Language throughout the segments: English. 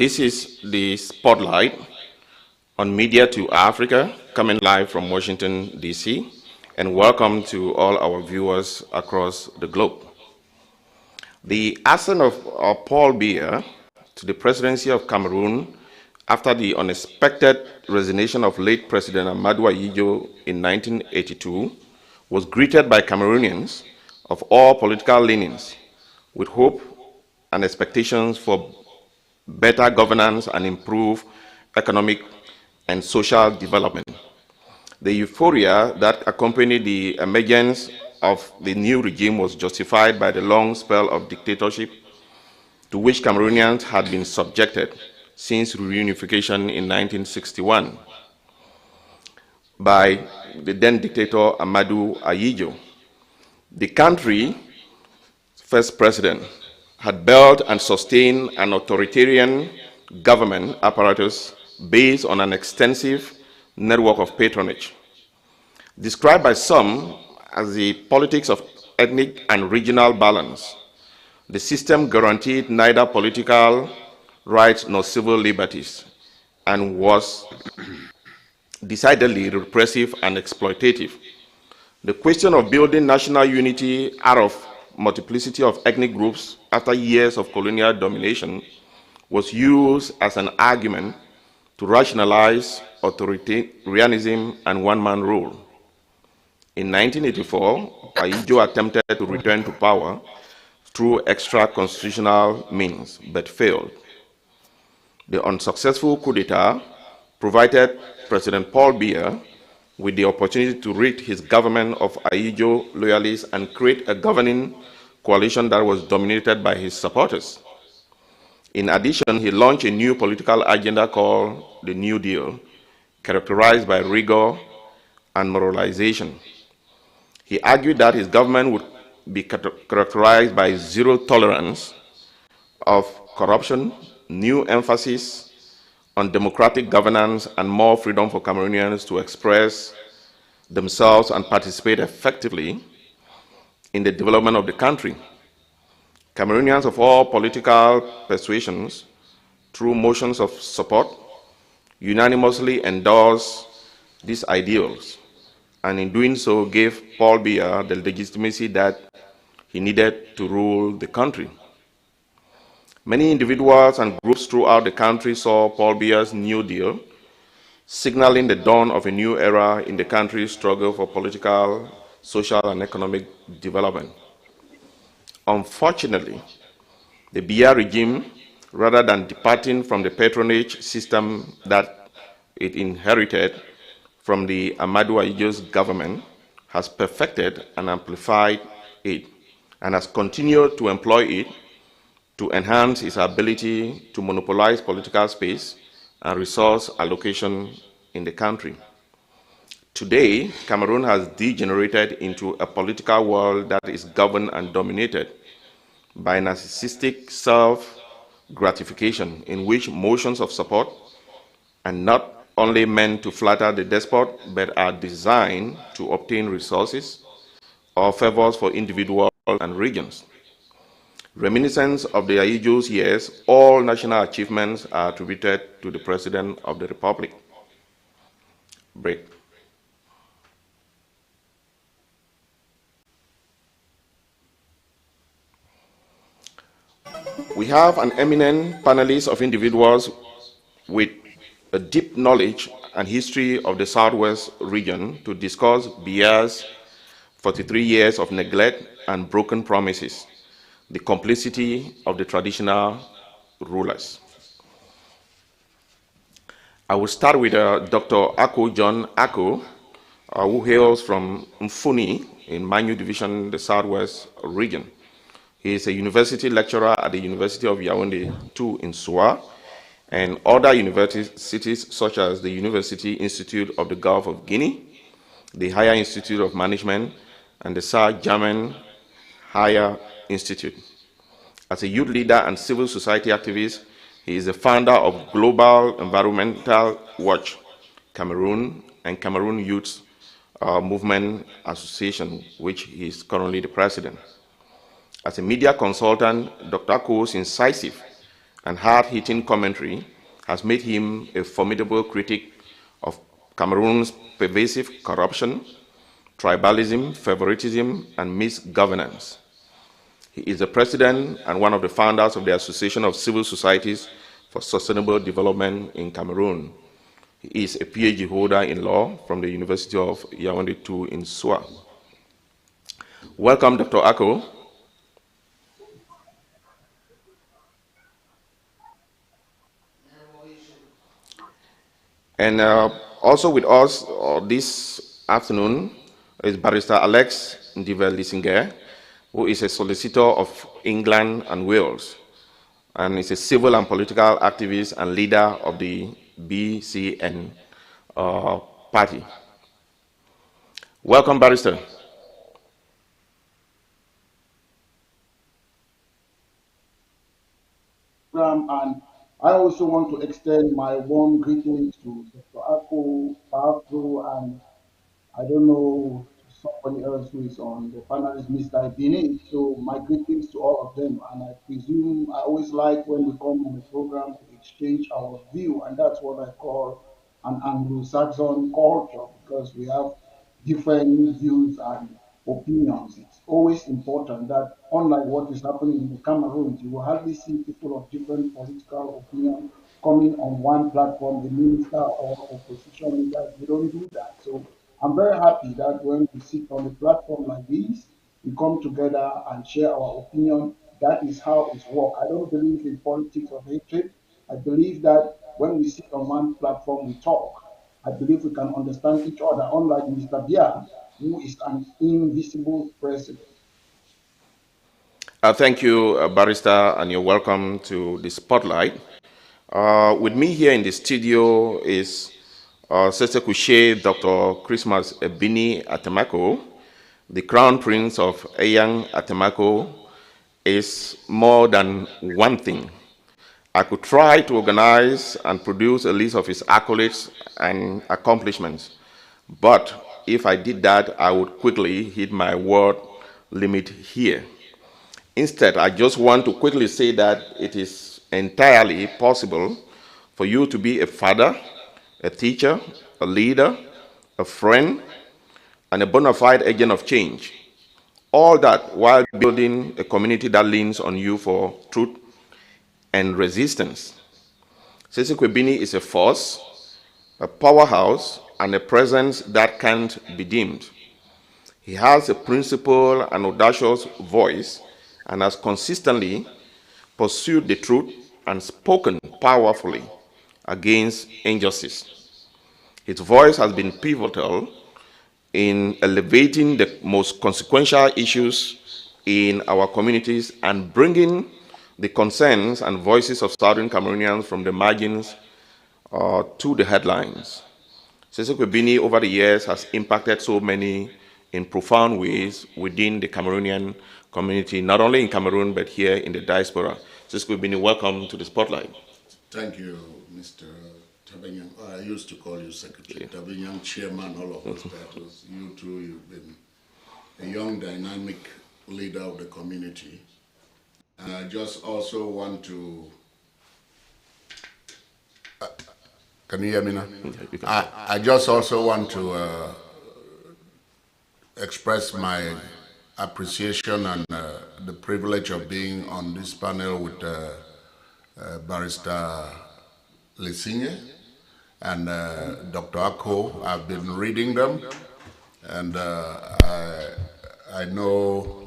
This is the Spotlight on Media to Africa, coming live from Washington, D.C., and welcome to all our viewers across the globe. The ascent of Paul Biya to the presidency of Cameroon after the unexpected resignation of late President Amadou Ahidjo in 1982 was greeted by Cameroonians of all political leanings with hope and expectations for better governance and improved economic and social development. The euphoria that accompanied the emergence of the new regime was justified by the long spell of dictatorship to which Cameroonians had been subjected since reunification in 1961 by the then dictator Amadou Ahidjo. The country's first president had built and sustained an authoritarian government apparatus based on an extensive network of patronage. Described by some as the politics of ethnic and regional balance, the system guaranteed neither political rights nor civil liberties and was decidedly repressive and exploitative. The question of building national unity out of multiplicity of ethnic groups after years of colonial domination was used as an argument to rationalize authoritarianism and one-man rule. In 1984, Ahidjo attempted to return to power through extra-constitutional means, but failed. The unsuccessful coup d'etat provided President Paul Biya with the opportunity to rid his government of Ahidjo loyalists and create a governing coalition that was dominated by his supporters. In addition, he launched a new political agenda called the New Deal, characterized by rigor and moralization. He argued that his government would be characterized by zero tolerance of corruption, new emphasis on democratic governance, and more freedom for Cameroonians to express themselves and participate effectively in the development of the country. Cameroonians of all political persuasions, through motions of support, unanimously endorsed these ideals, and in doing so gave Paul Biya the legitimacy that he needed to rule the country. Many individuals and groups throughout the country saw Paul Biya's New Deal signaling the dawn of a new era in the country's struggle for political, social, and economic development. Unfortunately, the Biya regime, rather than departing from the patronage system that it inherited from the Amadou Ahidjo's government, has perfected and amplified it, and has continued to employ it to enhance its ability to monopolize political space and resource allocation in the country. Today, Cameroon has degenerated into a political world that is governed and dominated by narcissistic self-gratification in which motions of support are not only meant to flatter the despot, but are designed to obtain resources or favors for individuals and regions. Reminiscent of the Ahidjo's years, all national achievements are attributed to the President of the Republic. Break. We have an eminent panelist of individuals with a deep knowledge and history of the Southwest region to discuss Biya's 43 years of neglect and broken promises, the complicity of the traditional rulers. I will start with Dr. Ako John Ako, who hails from Mfuni in Manyu Division, the Southwest region. He is a university lecturer at the University of Yaoundé II in Soua, and other universities such as the University Institute of the Gulf of Guinea, the Higher Institute of Management, and the South German Higher Institute. As a youth leader and civil society activist, he is the founder of Global Environmental Watch Cameroon and Cameroon Youth Movement Association, which he is currently the president. As a media consultant, Dr. Ako's incisive and hard-hitting commentary has made him a formidable critic of Cameroon's pervasive corruption, tribalism, favoritism, and misgovernance. He is the president and one of the founders of the Association of Civil Societies for Sustainable Development in Cameroon. He is a PhD holder in law from the University of Yaoundé II in Soa. Welcome, Dr. Ako. And also with us this afternoon is Barrister Alex Ndivel-Lissinger, who is a solicitor of England and Wales, and is a civil and political activist and leader of the BCN party. Welcome, Barrister. And I also want to extend my warm greetings to Dr. Ako, Pablo, and I don't know somebody else who is on the panel is Mr. Ibini. So my greetings to all of them. And I presume I always like when we come on the program to exchange our view, and that's what I call an Anglo-Saxon culture because we have different views and opinions. It's always important that unlike what is happening in the Cameroon, you will hardly see people of different political opinion coming on one platform, the minister or opposition leaders. We don't do that. So I'm very happy that when we sit on a platform like this, we come together and share our opinion. That is how it's work. I don't believe in politics of hatred. I believe that when we sit on one platform, we talk. I believe we can understand each other, unlike Mr. Biya, who is an invisible president. Thank you, Barrister, and you're welcome to the spotlight. With me here in the studio is Sese Kushe Dr. Christmas Ebini Atemako. The Crown Prince of Eyang Atemako is more than one thing. I could try to organize and produce a list of his accolades and accomplishments, but if I did that, I would quickly hit my word limit here. Instead, I just want to quickly say that it is entirely possible for you to be a father, a teacher, a leader, a friend, and a bona fide agent of change. All that while building a community that leans on you for truth and resistance. Sese Kwebini is a force, a powerhouse, and a presence that can't be dimmed. He has a principled and audacious voice and has consistently pursued the truth and spoken powerfully against injustice. His voice has been pivotal in elevating the most consequential issues in our communities and bringing the concerns and voices of Southern Cameroonians from the margins to the headlines. Sese Kwebini over the years has impacted so many in profound ways within the Cameroonian community, not only in Cameroon, but here in the diaspora. Sese Kwebini, welcome to the spotlight. Thank you, Mr. Tabenyang. I used to call you Secretary Tabenyang, Chairman, all of those titles. You too, you've been a young, dynamic leader of the community. And I just also want to... can you hear me now? I just also want to express my appreciation and the privilege of being on this panel with Barrister Lissinger and Dr. Ako. I've been reading them, and I know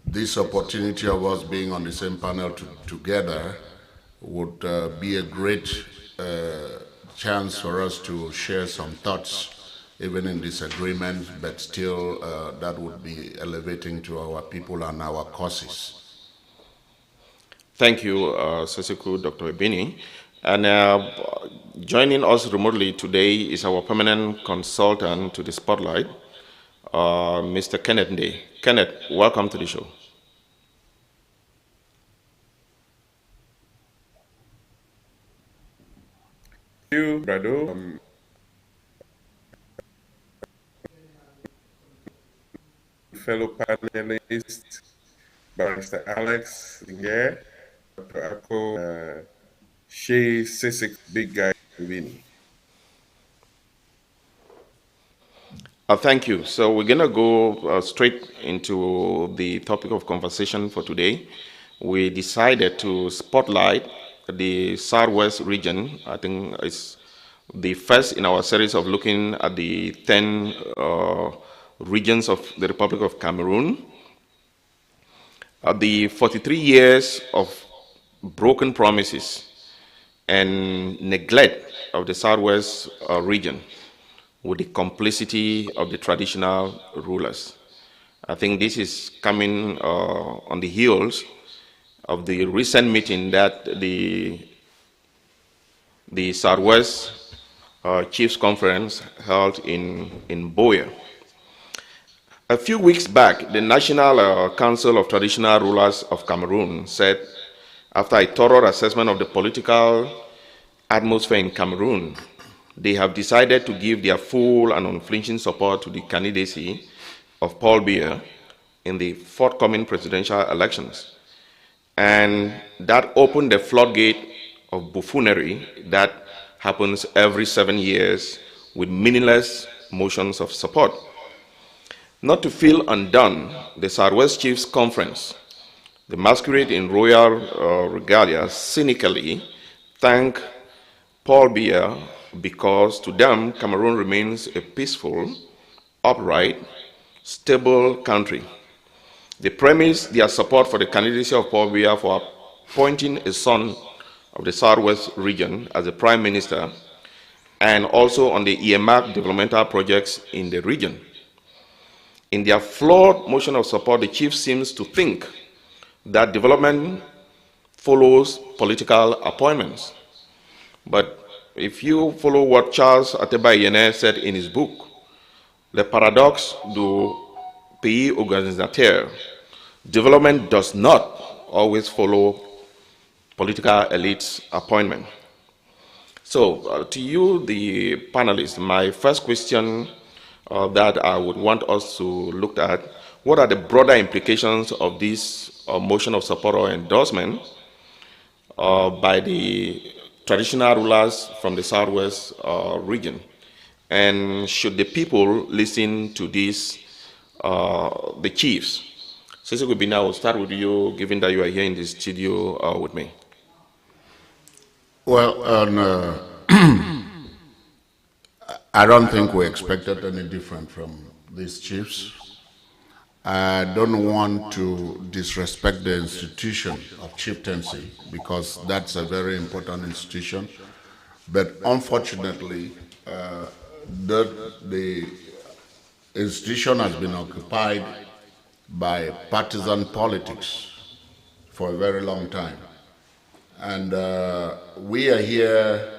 this opportunity of us being on the same panel together would be a great chance for us to share some thoughts, even in disagreement, but still that would be elevating to our people and our causes. Thank you, Seseku, Dr. Ebini. And joining us remotely today is our permanent consultant to the spotlight, Mr. Kenneth Day. Kenneth, welcome to the show. Thank you, Brado. Fellow panelists, Barrister Alex Linger, Dr. Ako, Shea Sisik, big guy, Vini. Thank you. So we're going to go straight into the topic of conversation for today. We decided to spotlight the Southwest region. I think it's the first in our series of looking at the 10 regions of the Republic of Cameroon. The 43 years of broken promises and neglect of the Southwest region with the complicity of the traditional rulers. I think this is coming on the heels of the recent meeting that the Southwest Chiefs Conference held in Biya. A few weeks back, the National Council of Traditional Rulers of Cameroon said, after a thorough assessment of the political atmosphere in Cameroon, they have decided to give their full and unflinching support to the candidacy of Paul Biya in the forthcoming presidential elections. And that opened the floodgate of buffoonery that happens every 7 years with meaningless motions of support. Not to feel undone, the Southwest Chiefs Conference, the masquerade in royal regalia, cynically thanked Paul Biya because to them, Cameroon remains a peaceful, upright, stable country. They premised their support for the candidacy of Paul Biya for appointing a son of the Southwest region as the Prime Minister and also on the earmarked developmental projects in the region. In their flawed motion of support, the chief seems to think that development follows political appointments. But if you follow what Charles Ateba said in his book, Le paradoxe du pays organisateur, development does not always follow political elites' appointment. So, to you, the panelists, my first question that I would want us to look at, what are the broader implications of this motion of support or endorsement by the traditional rulers from the Southwest region? And should the people listen to this, the chiefs? Sisi Gubina, I will start with you, given that you are here in the studio with me. Well, I don't think we expected any different from these chiefs. I don't want to disrespect the institution of chieftaincy because that's a very important institution. But unfortunately, the institution has been occupied by partisan politics for a very long time. And we are here,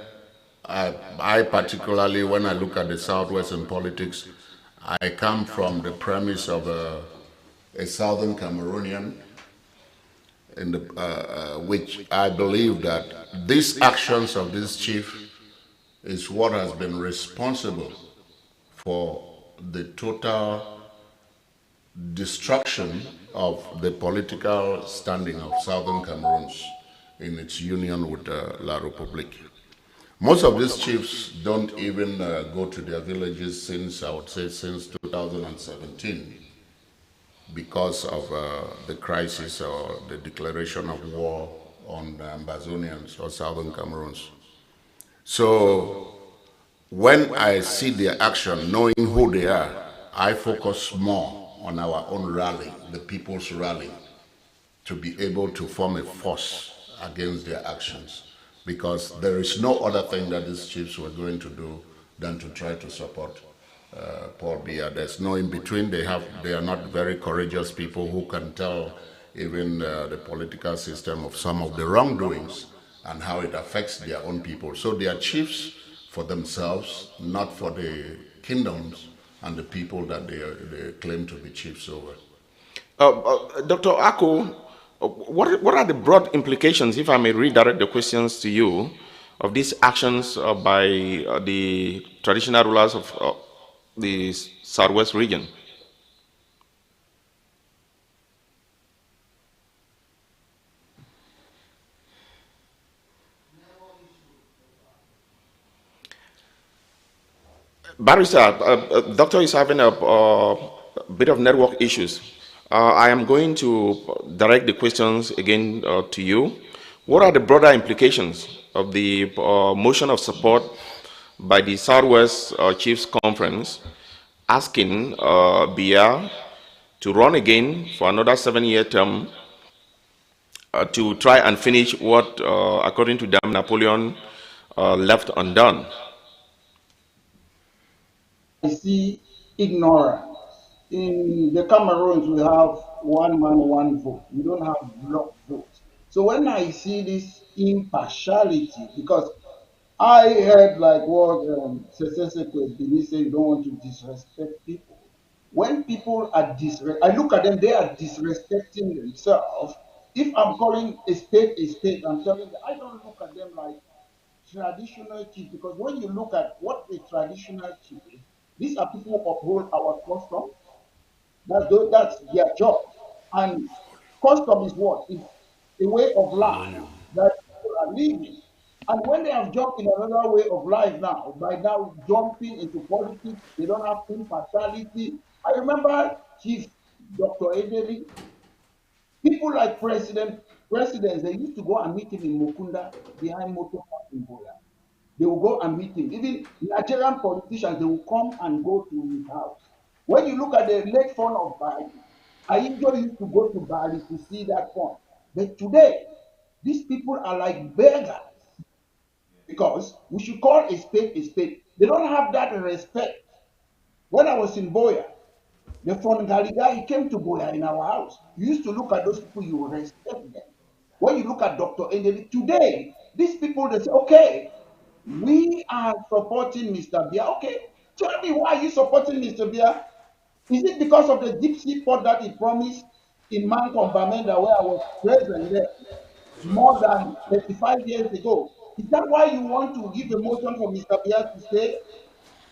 I particularly, when I look at the Southwestern politics, I come from the premise of a Southern Cameroonian, in the, which I believe that these actions of this chief is what has been responsible for the total destruction of the political standing of Southern Cameroons in its union with La République. Most of these chiefs don't even go to their villages since, I would say, since 2017 because of the crisis or the declaration of war on the Ambazonians or Southern Cameroons. So when I see their action, knowing who they are, I focus more on our own rally, the people's rally, to be able to form a force against their actions. Because there is no other thing that these chiefs were going to do than to try to support Paul Biya. There's no in between. They are not very courageous people who can tell even the political system of some of the wrongdoings and how it affects their own people. So they are chiefs for themselves, not for the kingdoms and the people that they claim to be chiefs over. Dr. Ako, what are the broad implications, if I may redirect the questions to you, of these actions by the traditional rulers of the Southwest region? Barrister, doctor is having a bit of network issues. I am going to direct the questions again to you. What are the broader implications of the motion of support by the Southwest Chiefs Conference asking Biya to run again for another 7-year term to try and finish what, according to them, Napoleon left undone? I see ignorance. In the Cameroons, we have one man, one vote. We don't have block votes. So when I see this impartiality, because I heard like what Seseseko Bini said, you don't want to disrespect people. When people are I look at them, they are disrespecting themselves. If I'm calling a state, I'm telling them, I don't look at them like traditional chief, because when you look at what a traditional chief is, these are people who uphold our custom. That's their job. And custom is what? It's a way of life that people are living. And when they have jumped in another way of life now, by now jumping into politics, they don't have impartiality. I remember Chief Dr. Edeli, people like presidents, they used to go and meet him in Mukunda behind motor park in Boya. They will go and meet him. Even Nigerian politicians, they will come and go to his house. When you look at the late fund of Bali, I usually used to go to Bali to see that fund. But today, these people are like beggars, because we should call a spade a spade. They don't have that respect. When I was in Boya, the fund guy, he came to Boya in our house. You used to look at those people, you respect them. When you look at Dr. Endeli today, these people, they say, okay, we are supporting Mr. Biya. Okay, tell me why you supporting Mr. Biya? Is it because of the deep sea port that he promised in Mankom Bamenda, where I was present there more than 35 years ago? Is that why you want to give a motion for Mr. Biya to stay?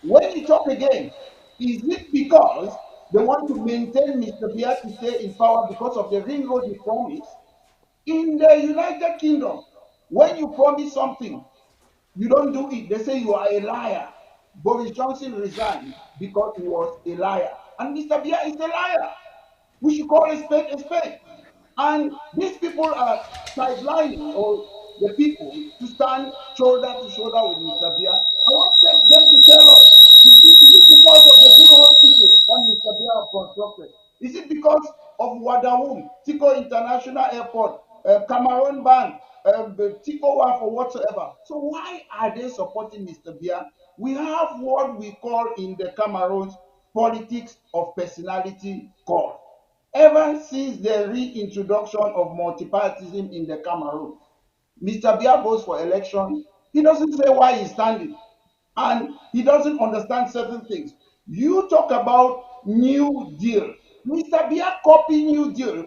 When you talk again, is it because they want to maintain Mr. Biya to stay in power because of the ring road he promised? In the United Kingdom, when you promise something, you don't do it, they say you are a liar. Boris Johnson resigned because he was a liar. And Mr. Biya is a liar. We should call a spade a spade. And these people are sidelining or the people to stand shoulder to shoulder with Mr. Biya. I want them to tell us, is it because of the good hospital that Mr. Biya have constructed? Is it because of Wadawum, Tico International Airport, Cameroon Bank, Tico Waf or whatsoever? So why are they supporting Mr. Biya? We have what we call in the Cameroons politics of personality call. Ever since the reintroduction of multipartyism in the Cameroon, Mr. Biya goes for election. He doesn't say why he's standing, and he doesn't understand certain things. You talk about New Deal. Mr. Biya copied New Deal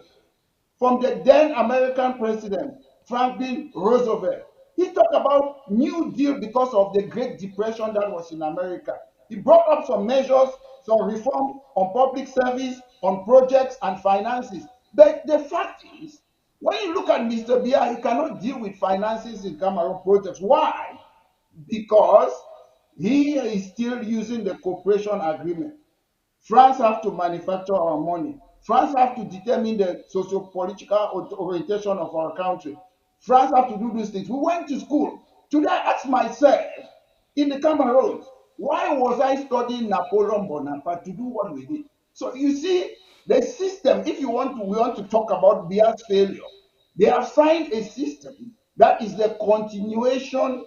from the then American president, Franklin Roosevelt. He talked about New Deal because of the Great Depression that was in America. He brought up some measures, some reform on public service, on projects and finances. But the fact is, when you look at Mr. Biya, he cannot deal with finances in Cameroon projects. Why? Because he is still using the cooperation agreement. France have to manufacture our money. France have to determine the socio-political orientation of our country. France have to do these things. We went to school. Today I ask myself, in the Cameroons, why was I studying Napoleon Bonaparte to do what we did? So you see, the system, if we want to talk about Bia's failure, they have signed a system that is the continuation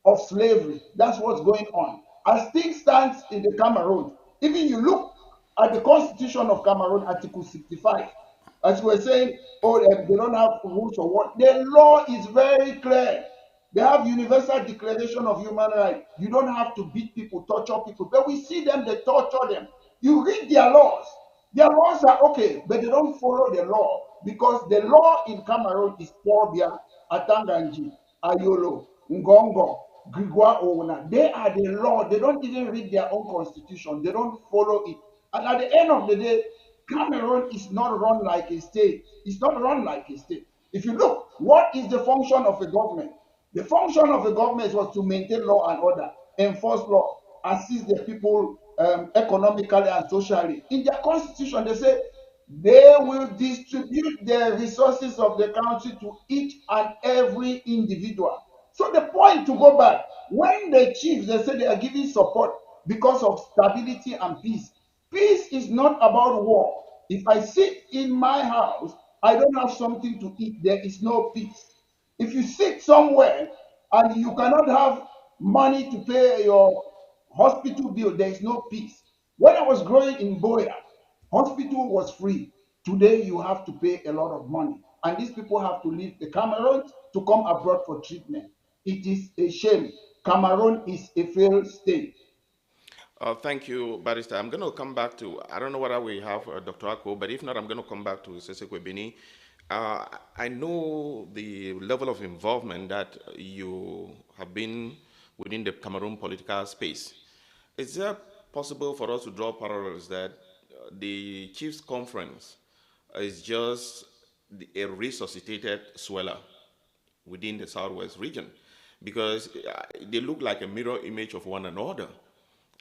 of slavery. That's what's going on. As things stands in the Cameroon, even you look at the Constitution of Cameroon, Article 65, as we're saying, oh, they don't have rules or what. The law is very clear. They have Universal Declaration of Human Rights. You don't have to beat people, torture people. But we see them, they torture them. You read their laws. Their laws are okay, but they don't follow the law because the law in Cameroon is Pobia, Atanganji, Ayolo, Ngongo, Grigua Ouna. They are the law. They don't even read their own constitution. They don't follow it. And at the end of the day, Cameroon is not run like a state. It's not run like a state. If you look, what is the function of a government? The function of a government was to maintain law and order, enforce law. assist the people economically and socially. In their constitution, they say they will distribute the resources of the country to each and every individual. So the point to go back, when the chiefs, they say they are giving support because of stability and peace. Peace is not about war. If I sit in my house, I don't have something to eat, there is no peace. If you sit somewhere and you cannot have money to pay your hospital bill, there is no peace. When I was growing in Biya, hospital was free. Today you have to pay a lot of money. And these people have to leave the Cameroon to come abroad for treatment. It is a shame. Cameroon is a failed state. Thank you, Barrister. I'm going to come back to, I don't know whether we have Dr. Ako, but if not, I'm going to come back to Sesekwe Bini. I know the level of involvement that you have been within the Cameroon political space. Is it possible for us to draw parallels that the Chiefs Conference is just a resuscitated swelter within the Southwest region? Because they look like a mirror image of one another.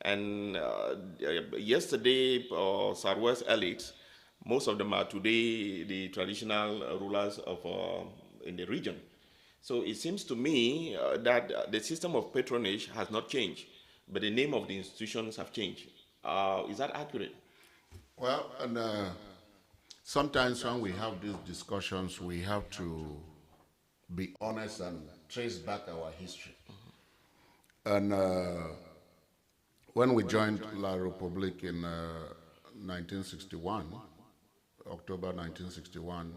And yesterday, Southwest elites, most of them are today the traditional rulers of in the region. So it seems to me that the system of patronage has not changed, but the name of the institutions have changed. Is that accurate? Well, and sometimes when we have these discussions, we have to be honest and trace back our history. And when we joined La République in 1961, October 1961,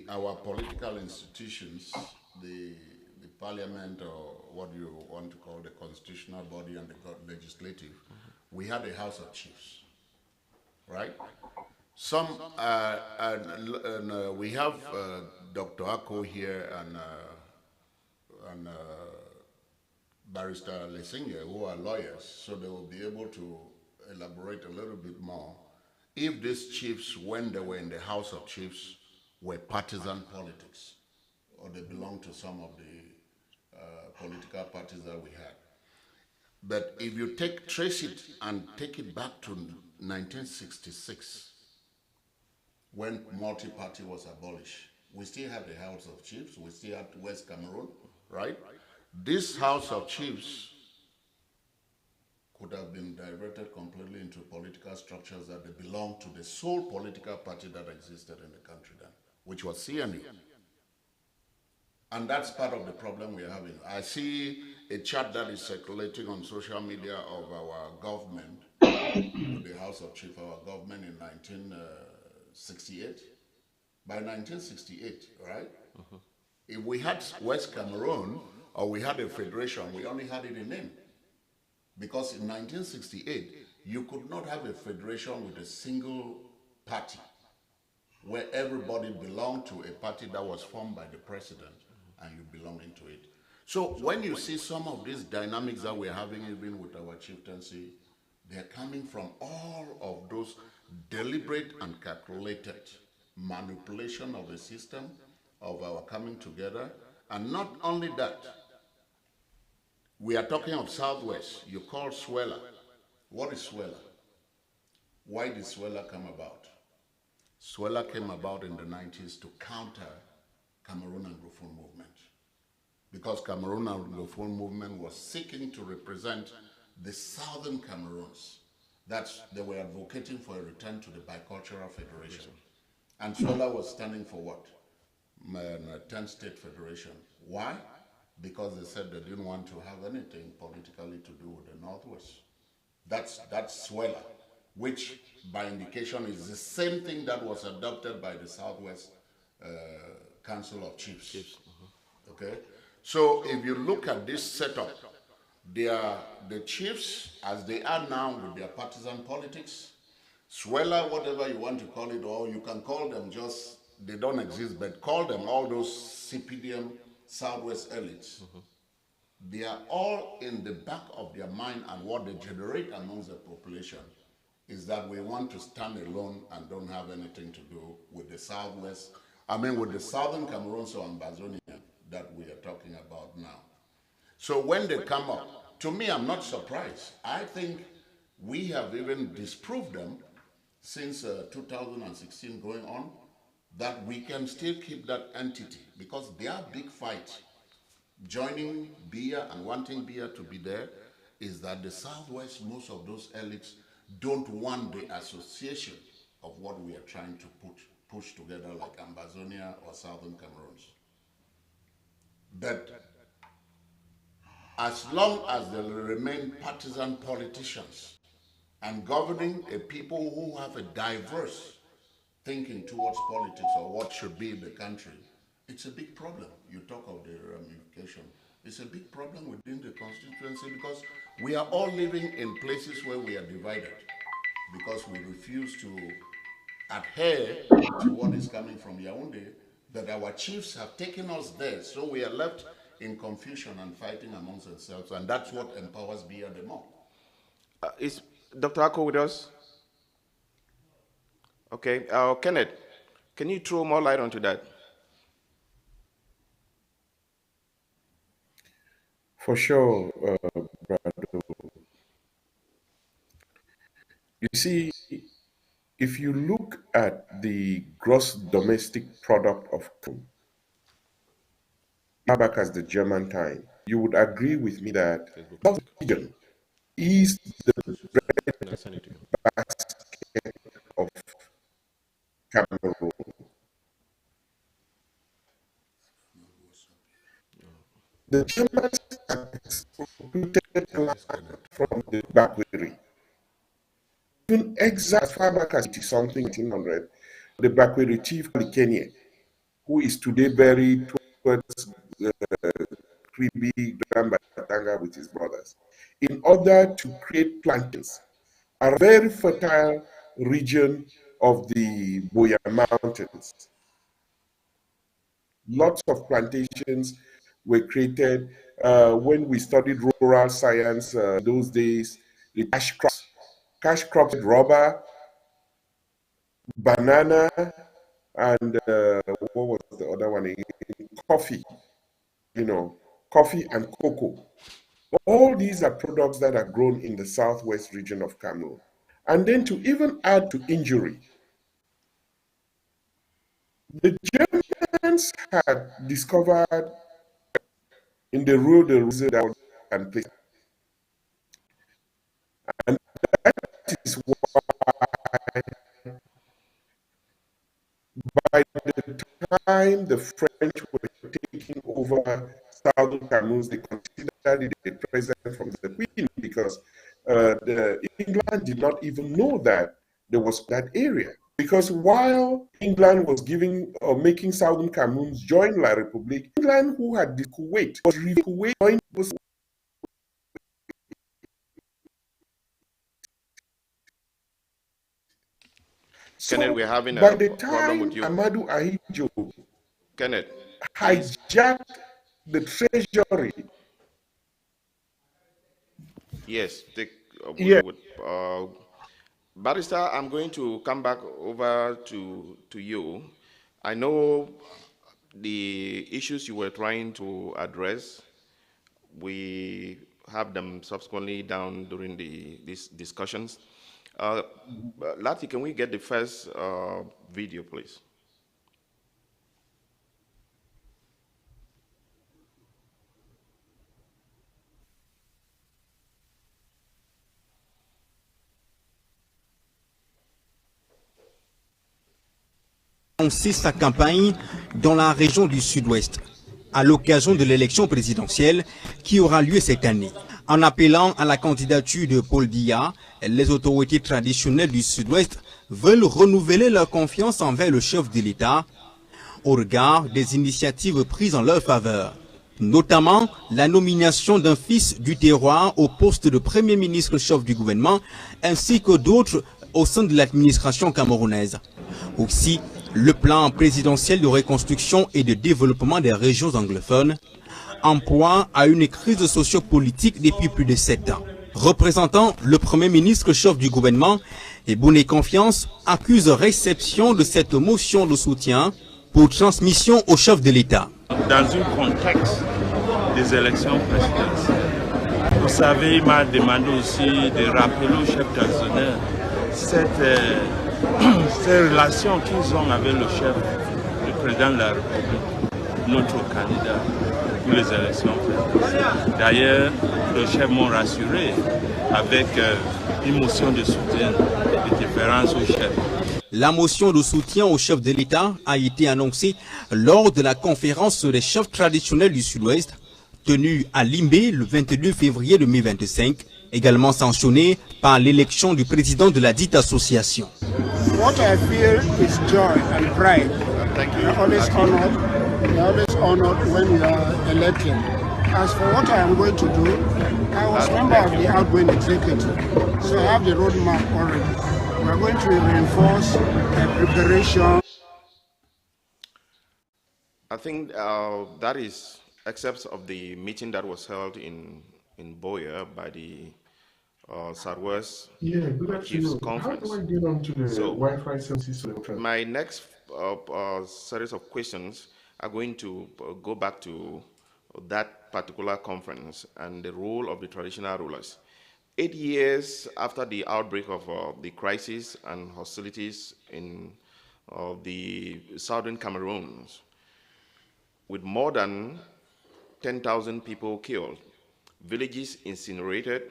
our political institutions, the parliament, or what you want to call the constitutional body and the legislative, we had a House of Chiefs, right? Some, we have Dr. Ako here and Barrister Lesinge, who are lawyers, so they will be able to elaborate a little bit more. If these chiefs, when they were in the House of Chiefs, were partisan politics, or they belonged to some of the political parties that we had. But if you trace it and take it back to 1966, when multi-party was abolished, we still had the House of Chiefs, we still had West Cameroon, right? This House of Chiefs could have been diverted completely into political structures that they belonged to the sole political party that existed in the country then, which was CNU. And that's part of the problem we're having. I see a chart that is circulating on social media of our government, with the House of Chiefs, our government in 1968. By 1968, right? If we had West Cameroon, or we had a federation, we only had it in name. Because in 1968, you could not have a federation with a single party, where everybody belonged to a party that was formed by the president, and you belong into it. So when you see some of these dynamics that we're having even with our chieftaincy, they're coming from all of those deliberate and calculated manipulation of the system, of our coming together. And not only that, we are talking of Southwest. You call Swella. What is Swella? Why did Swella come about? Swella came about in the 90s to counter Cameroon Anglophone movement. Because Cameroon Anglophone movement was seeking to represent the southern Cameroons. They were advocating for a return to the bicultural federation. And Swella was standing for what? A 10-state federation. Why? Because they said they didn't want to have anything politically to do with the Northwest. That's Swella, which by indication is the same thing that was adopted by the Southwest Council of Chiefs. Okay? So if you look at this setup, they are the chiefs as they are now with their partisan politics. Swella, whatever you want to call it, or you can call them just, they don't exist, but call them all those CPDM Southwest elites. They are all in the back of their mind, and what they generate amongst the population is that we want to stand alone and don't have anything to do with the Southwest, with the Southern Cameroons or Ambazonia that we are talking about now. So when they come up to me, I'm not surprised. I think we have even disproved them since 2016 going on, that we can still keep that entity, because their big fight joining Biya and wanting Biya to be there is that the Southwest, most of those elites don't want the association of what we are trying to push together, like Ambazonia or Southern Cameroons. But as long as they remain partisan politicians and governing a people who have a diverse thinking towards politics or what should be in the country, it's a big problem. You talk of the ramification. It's a big problem within the constituency because we are all living in places where we are divided because we refuse to adhere to what is coming from Yaoundé, that our chiefs have taken us there. So we are left in confusion and fighting amongst ourselves, and that's what empowers Biya the more. Is Dr. Ako with us? Okay, Kenneth, can you throw more light onto that? For sure, Brado. You see, if you look at the gross domestic product of back as the German time, you would agree with me that South region is the basket of Cameroon. The Germans expropriated from the Bakweri. Even exact as far back as something 1800, the Bakweri chief Kenya, who is today buried towards Kribi, Grand Batanga with his brothers, in order to create plantations, a very fertile region of the Biya Mountains. Lots of plantations were created when we studied rural science those days. The cash crops, rubber, banana, and what was the other one again? Coffee. Coffee and cocoa. All these are products that are grown in the southwest region of Cameroon. And then to even add to injury, the Germans had discovered in the Rio de Janeiro and places. And that is why by the time the French were taking over Southern Cameroon, they considered it a present from the Queen because England did not even know that there was that area. Because while England was giving or making Southern Cameroon join La République, England, who had the Kuwait, was Kuwait joined. So Kenneth, we're having by a the problem with time you. Amadou Ahidjo Kenneth, please. hijacked the treasury. Yes, Yeah. Barrister, I'm going to come back over to you. I know the issues you were trying to address, we have them subsequently down during these discussions. Lati, can we get the first video, please? Lancé sa campagne dans la région du Sud-Ouest à l'occasion de l'élection présidentielle qui aura lieu cette année. En appelant à la candidature de Paul Biya, les autorités traditionnelles du Sud-Ouest veulent renouveler leur confiance envers le chef de l'État au regard des initiatives prises en leur faveur, notamment la nomination d'un fils du terroir au poste de Premier ministre chef du gouvernement, ainsi que d'autres au sein de l'administration camerounaise. Aussi, le plan présidentiel de reconstruction et de développement des régions anglophones en proie à une crise sociopolitique depuis plus de 7 ans. Représentant le Premier ministre chef du gouvernement, Ebouné Confiance accuse réception de cette motion de soutien pour transmission au chef de l'État. Dans un contexte des élections présidentielles, Vous savez, il m'a demandé aussi de rappeler au chef d'actionnaire ces relations qu'ils ont avec le chef, le président de la République, notre candidat pour les élections. D'ailleurs, le chef m'a rassuré avec une motion de soutien et de déférence au chef. La motion de soutien au chef de l'État a été annoncée lors de la conférence des chefs traditionnels du Sud-Ouest tenue à Limbé le 22 février 2025, également sanctionnée par l'élection du président de la dite association. What I feel is joy and pride. You're always honored when you are elected. As for what I am going to do, I was member of the outgoing executive, so I have the roadmap already. We are going to reinforce the preparation. I think that is excerpts of the meeting that was held in Biya by the Southwest Chiefs Conference. How do I get onto the Wi-Fi system? My next series of questions are going to go back to that particular conference and the role of the traditional rulers. 8 years after the outbreak of the crisis and hostilities in the southern Cameroon, with more than 10,000 people killed, villages incinerated,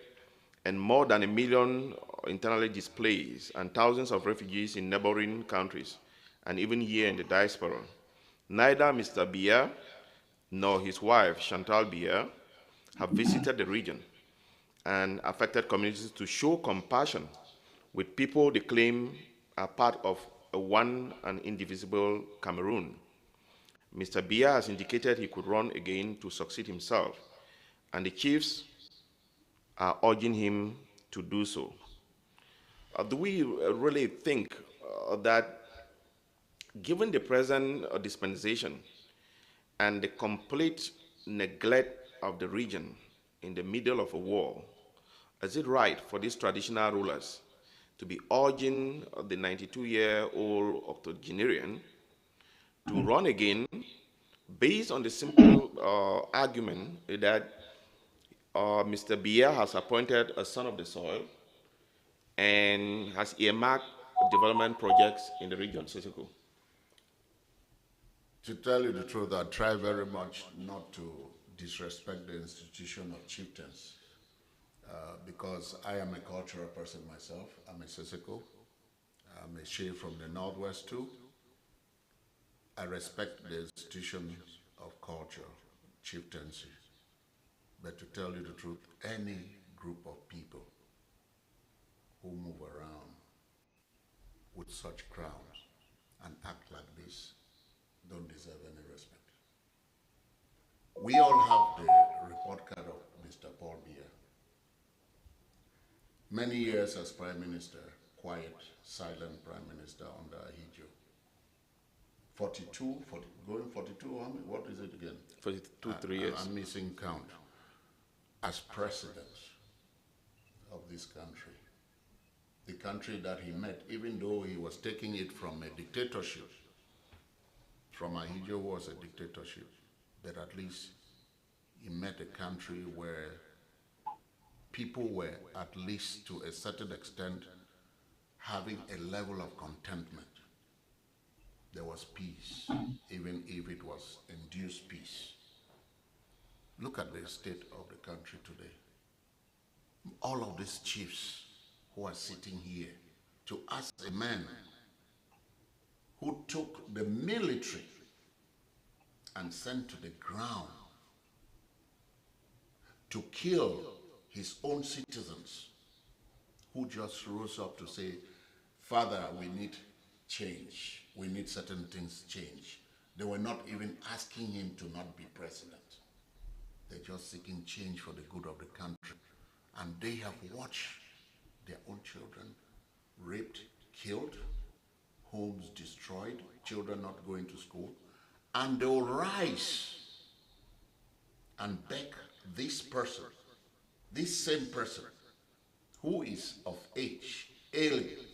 and more than 1 million internally displaced, and thousands of refugees in neighboring countries, and even here in the diaspora, neither Mr. Biya nor his wife, Chantal Biya, have visited the region and affected communities to show compassion with people they claim are part of a one and indivisible Cameroon. Mr. Biya has indicated he could run again to succeed himself, and the chiefs are urging him to do so. Do we really think that given the present dispensation and the complete neglect of the region in the middle of a war, is it right for these traditional rulers to be urging the 92-year-old octogenarian to run again based on the simple argument that Mr. Biya has appointed a son of the soil and has earmarked development projects in the region, Sisoko? To tell you the truth, I try very much not to disrespect the institution of chieftains because I am a cultural person myself. I'm a Sisoko. I'm a chief from the Northwest too. I respect the institution of culture, chieftaincy. But to tell you the truth, any group of people who move around with such crowns and act like this don't deserve any respect. We all have the report card of Mr. Paul Biya. Many years as Prime Minister, quiet, silent Prime Minister under Ahidjo. going 42, what is it again? 42, 3 years. I'm missing count. As president of this country, the country that he met, even though he was taking it from a dictatorship, from Ahidjo was a dictatorship, but at least he met a country where people were, at least to a certain extent, having a level of contentment. There was peace, even if it was induced peace. Look at the state of the country today. All of these chiefs who are sitting here, to ask a man who took the military and sent to the ground to kill his own citizens, who just rose up to say, Father, we need change. We need certain things change. They were not even asking him to not be president. They're just seeking change for the good of the country. And they have watched their own children raped, killed, homes destroyed, children not going to school. And they will rise and beg this person, this same person, who is of age, alien,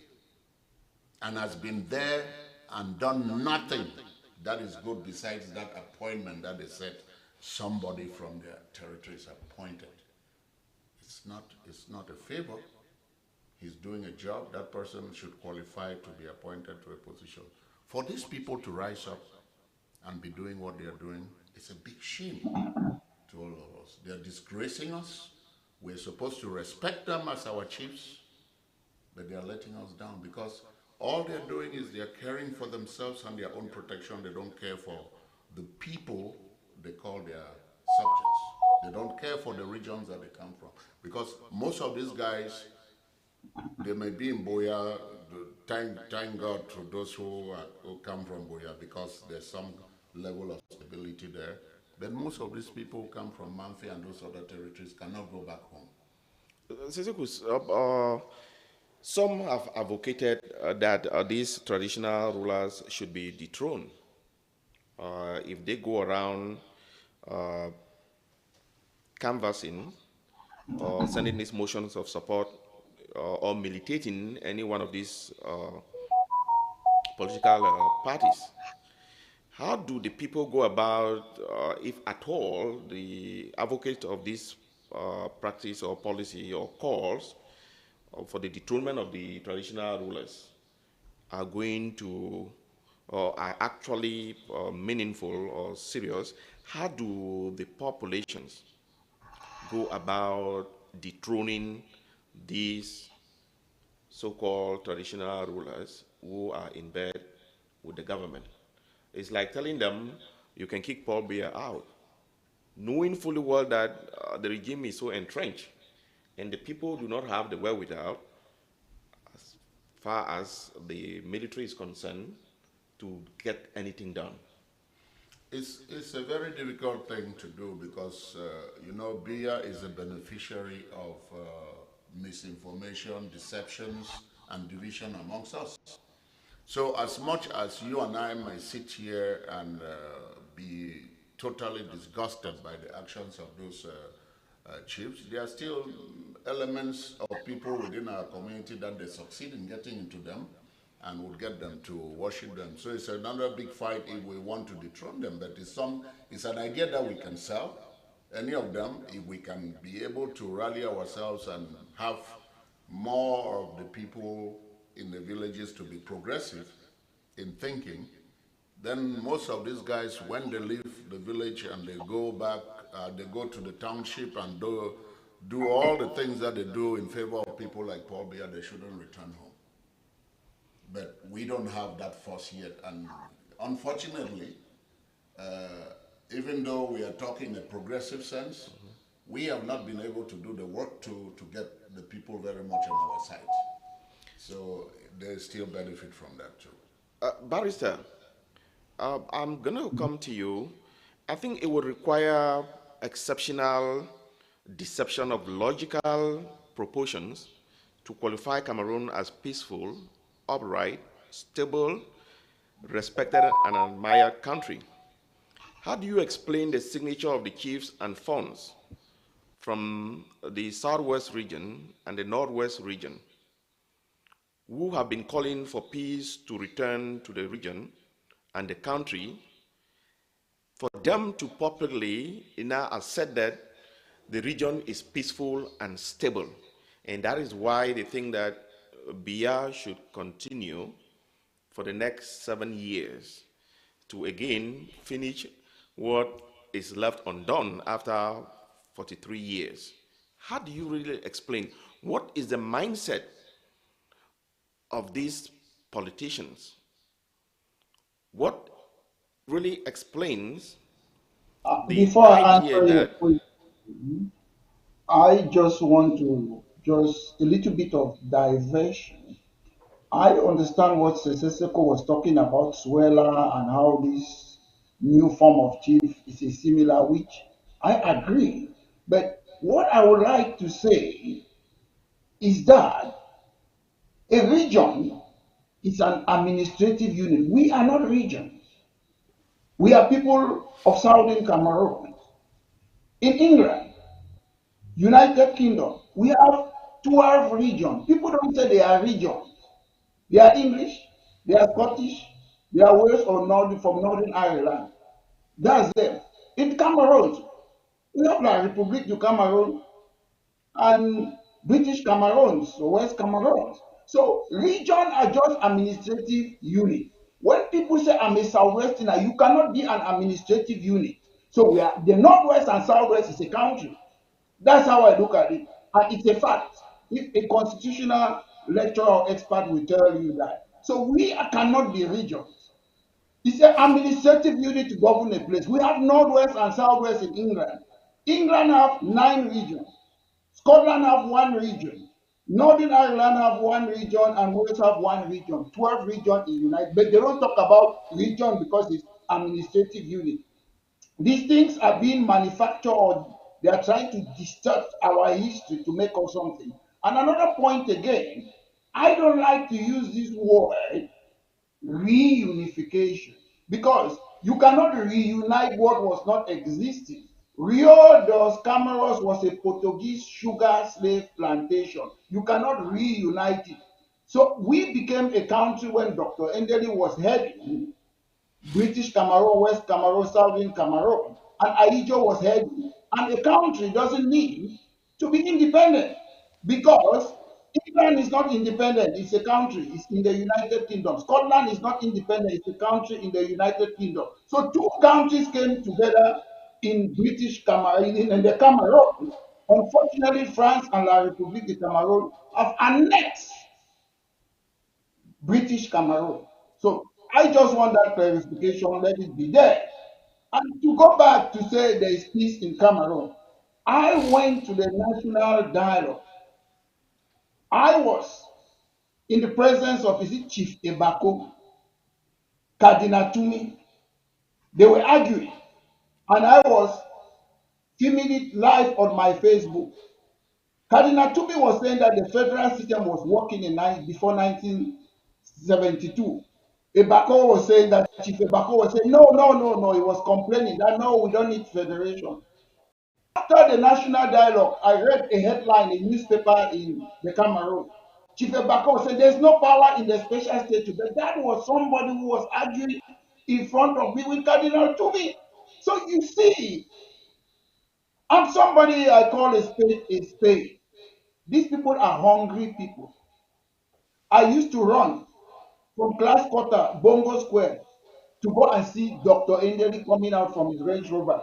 and has been there and done nothing that is good besides that appointment that they said somebody from their territories appointed. not a favor. He's doing a job. That person should qualify to be appointed to a position. For these people to rise up and be doing what they are doing, it's a big shame to all of us. They're disgracing us. We're supposed to respect them as our chiefs, but they're letting us down because all they're doing is they're caring for themselves and their own protection. They don't care for the people they call their subjects. They don't care for the regions that they come from. Because most of these guys, they may be in Biya. Thank God to those who come from Biya because there's some level of stability there. But most of these people who come from Manfi and those other territories cannot go back home. Sesekus, some have advocated that these traditional rulers should be dethroned. If they go around canvassing or sending these motions of support or militating any one of these political parties, how do the people go about, if at all, the advocate of this practice or policy or calls for the dethronement of the traditional rulers are going to, or are actually meaningful or serious? How do the populations go about dethroning these so-called traditional rulers who are in bed with the government? It's like telling them you can kick Paul Biya out, knowing fully well that the regime is so entrenched and the people do not have the wherewithal, as far as the military is concerned, to get anything done. It's a very difficult thing to do because, you know, Biya is a beneficiary of misinformation, deceptions, and division amongst us. So as much as you and I may sit here and be totally disgusted by the actions of those chiefs, there are still elements of people within our community that they succeed in getting into them and would get them to worship them. So it's another big fight if we want to dethrone them, but it's an idea that we can sell. Any of them, if we can be able to rally ourselves and have more of the people in the villages to be progressive in thinking, then most of these guys, when they leave the village and they go back, they go to the township and do all the things that they do in favor of people like Paul Biya, they shouldn't return home. But we don't have that force yet, and unfortunately, even though we are talking in a progressive sense, we have not been able to do the work to get the people very much on our side. So they still benefit from that too. Barrister, I'm going to come to you. I think it would require exceptional deception of logical proportions to qualify Cameroon as peaceful, upright, stable, respected and admired country. How do you explain the signature of the chiefs and funds from the southwest region and the northwest region, who have been calling for peace to return to the region and the country, for them to publicly now assert that the region is peaceful and stable? And that is why they think that Biya should continue for the next 7 years to again finish what is left undone after 43 years. How do you really explain what is the mindset of these politicians? What really explains the Before I idea answer your that question, I just want to just a little bit of diversion. I understand what Seseko was talking about, Suela, and how this new form of chief is a similar, which I agree. But what I would like to say is that a region is an administrative unit. We are not regions. We are people of Southern Cameroon. In England, United Kingdom, we have 12 regions. People don't say they are regions. They are English, they are Scottish, they are Wales or from Northern Ireland. That's them. In Cameroon, we have la République du Cameroon and British Cameroons, so West Cameroons. So region are just administrative unit. When people say I'm a Southwesterner, you cannot be an administrative unit. So we are the Northwest and Southwest is a country. That's how I look at it. And it's a fact. If a constitutional lecturer or expert will tell you that. So we cannot be regions. It's an administrative unit to govern a place. We have Northwest and Southwest in England. England have 9 regions. Scotland have 1 region. Northern Ireland have 1 region, and Wales have 1 region. 12 regions in United, but they don't talk about region because it's administrative unit. These things are being manufactured, or they are trying to distort our history to make us something. And another point again, I don't like to use this word reunification, because you cannot reunite what was not existing. Rio dos Cameros was a Portuguese sugar slave plantation. You cannot reunite it. So we became a country when Dr. Endeli was heading British Cameroon, West Cameroon, Southern Cameroon, and Ahijo was heading. And a country doesn't need to be independent, because England is not independent, it's a country, it's in the United Kingdom. Scotland is not independent, it's a country in the United Kingdom. So 2 countries came together in British Cameroon, in the Cameroon. Unfortunately, France and La République de Cameroon have annexed British Cameroon. So I just want that clarification, let it be there. And to go back to say there is peace in Cameroon, I went to the national dialogue. I was in the presence of, is it Chief Ebako, Cardinal Tumi. They were arguing, and I was filming it live on my Facebook. Cardinal Tumi was saying that the federal system was working before 1972. Ebako was saying that, Chief Ebako was saying, no, no, no, no. He was complaining that, no, we don't need federation. After the national dialogue, I read a headline in a newspaper in the Cameroon. Chief Ebako said there's no power in the special state. But that was somebody who was arguing in front of me with Cardinal Tumi. So you see, I'm somebody I call a spade a spade. These people are hungry people. I used to run from Class Quarter, Bongo Square, to go and see Dr. Endeli coming out from his Range Rover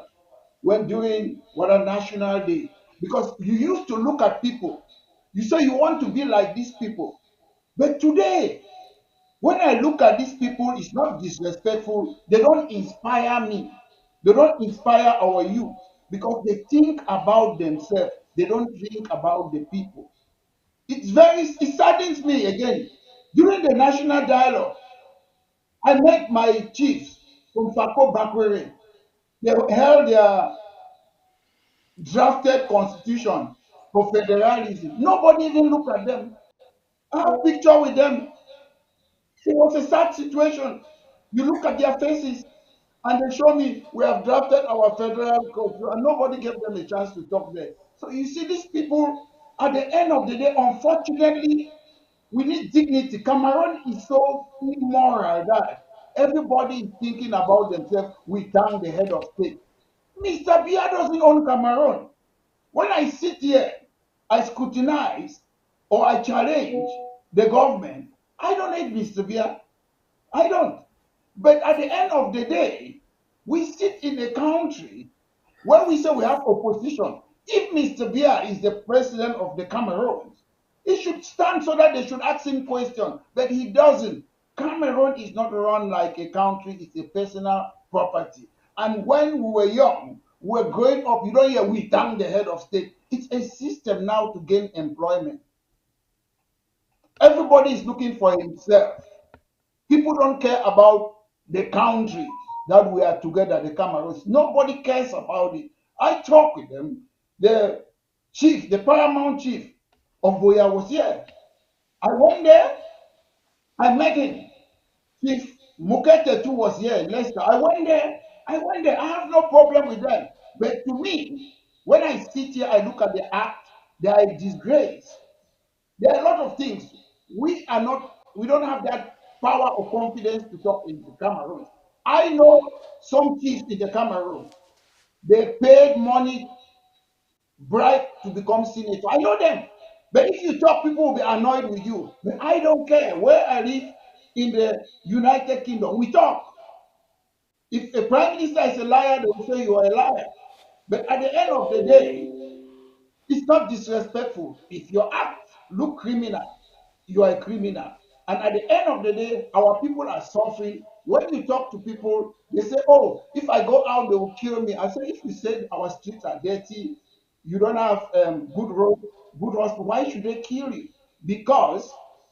when during what a national day. Because you used to look at people, you say you want to be like these people. But today, when I look at these people, it's not disrespectful. They don't inspire me. They don't inspire our youth, because they think about themselves. They don't think about the people. It saddens me again. During the national dialogue, I met my chiefs from Fako Bakwere. They held their drafted constitution for federalism. Nobody even looked at them. I have a picture with them. It was a sad situation. You look at their faces and they show me we have drafted our federal constitution, and nobody gave them a chance to talk there. So you see, these people, at the end of the day, unfortunately, we need dignity. Cameroon is so immoral that everybody is thinking about themselves. We thank the head of state. Mr. Biya doesn't own Cameroon. When I sit here, I scrutinize or I challenge the government. I don't hate Mr. Biya. I don't. But at the end of the day, we sit in a country where we say we have opposition. If Mr. Biya is the president of the Cameroon, he should stand so that they should ask him questions. But he doesn't. Cameroon is not run like a country, it's a personal property. And when we were young, we were growing up, you don't hear we thank the head of state. It's a system now to gain employment. Everybody is looking for himself. People don't care about the country that we are together, the Cameroons. Nobody cares about it. I talk with them. The chief, the paramount chief of Biya was here. I went there, I met him. Chief Mukete too was here in Leicester. I went there. I have no problem with them. But to me, when I sit here, I look at the act, they are a disgrace. There are a lot of things. We don't have that power or confidence to talk in the Cameroon. I know some chiefs in the Cameroon, they paid money bribed to become senator. I know them. But if you talk, people will be annoyed with you. But I don't care. Where I live in the United Kingdom, we talk. If a prime minister is a liar, they will say you are a liar. But at the end of the day, it's not disrespectful. If your act look criminal, you are a criminal. And at the end of the day, our people are suffering. When you talk to people, they say, oh, if I go out, they will kill me. I say, if you say our streets are dirty, you don't have good road, good hospital, why should they kill you? Because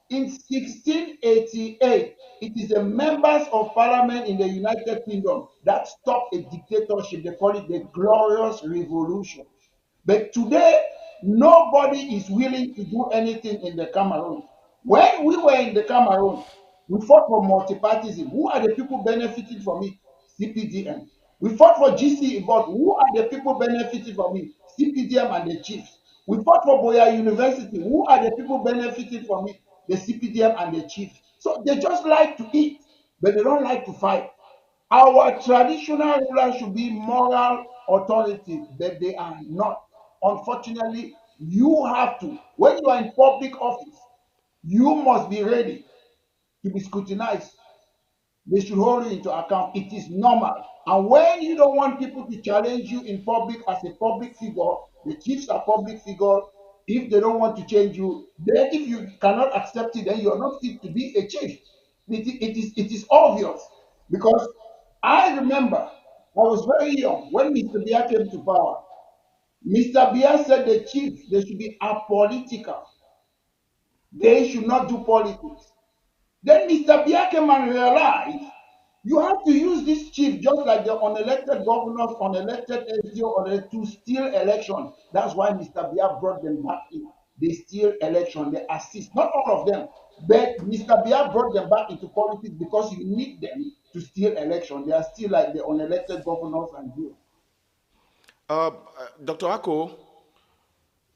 in 1688, it is the members of parliament in the United Kingdom that stopped a dictatorship. They call it the Glorious Revolution. But today, nobody is willing to do anything in the Cameroon. When we were in the Cameroon, we fought for multipartism. Who are the people benefiting from it? CPDM. We fought for GC, but who are the people benefiting from it? CPDM and the chiefs. We fought for Biya University. Who are the people benefiting from it? The CPDM and the chiefs. So they just like to eat, but they don't like to fight. Our traditional rulers should be moral authorities, but they are not. Unfortunately, you have to, when you are in public office, you must be ready to be scrutinized. They should hold you into account. It is normal. And when you don't want people to challenge you in public as a public figure, the chiefs are public figure. If they don't want to change you, then if you cannot accept it, then you are not fit to be a chief. It is obvious. Because I remember I was very young when Mr. Biya came to power. Mr. Biya said the chiefs, they should be apolitical. They should not do politics. Then Mr. Biya came and realized you have to use this chief just like the unelected governors, unelected SDO, or to steal election. That's why Mr. Biya brought them back in. They steal election, they assist. Not all of them, but Mr. Biya brought them back into politics because you need them to steal election. They are still like the unelected governors and you. Dr. Ako,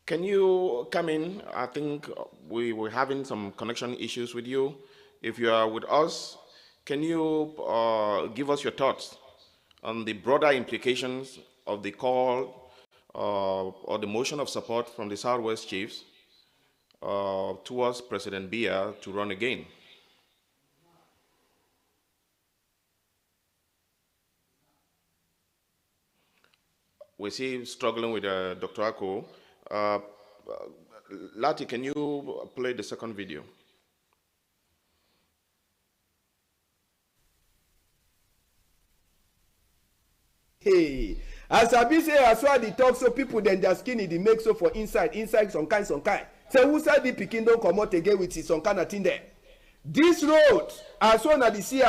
can you come in? I think we were having some connection issues with you. If you are with us, can you give us your thoughts on the broader implications of the call or the motion of support from the Southwest Chiefs towards President Biya to run again? We see struggling with Dr. Ako. Lati, can you play the second video? Hey, as I be say, as well the talk, so people then their skin it make so for inside some kind. Say who said the pikin don't come out again with some kind of thing there. This road, as well as the see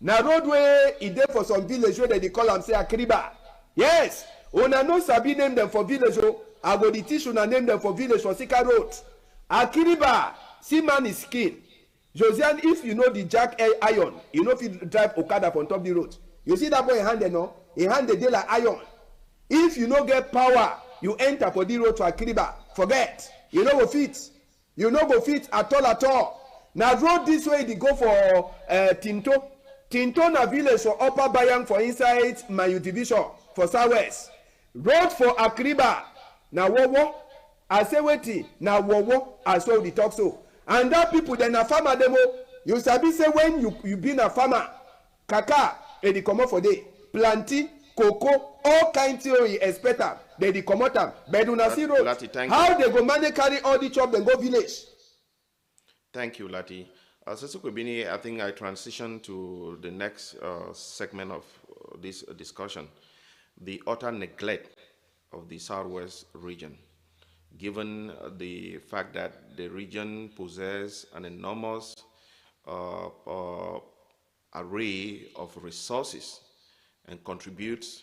na road where it dey for some village where they call am say Akriba. Yes, una no sabi name them for village. Oh, I go the teach una name them for village for Sika Road. Akriba, see man is skin. Josiane, if you know the jack iron, you know if you drive Okada from top the road. You see that boy hand there no? He hand the day like iron. If you no get power, you enter for the road to Akriba. Forget. You no go fit. You no go fit at all. Now road this way they go for Tinto. Tinto na village for Upper Bayang for inside Mayu division for Southwest. Road for Akriba. Na wowo. I say wetin na wowo as well the talk so. And that people then a farmer demo. You sabi say when you been a farmer, kaka e dey comot for day. Planty, cocoa, all kind theory expect am. They dey comot am. But una see road. How they go manage carry all the chop then go village? Thank you, Lati. Sese Kwebini, I think I transition to the next segment of this discussion, the utter neglect of the Southwest region, given the fact that the region possesses an enormous array of resources and contributes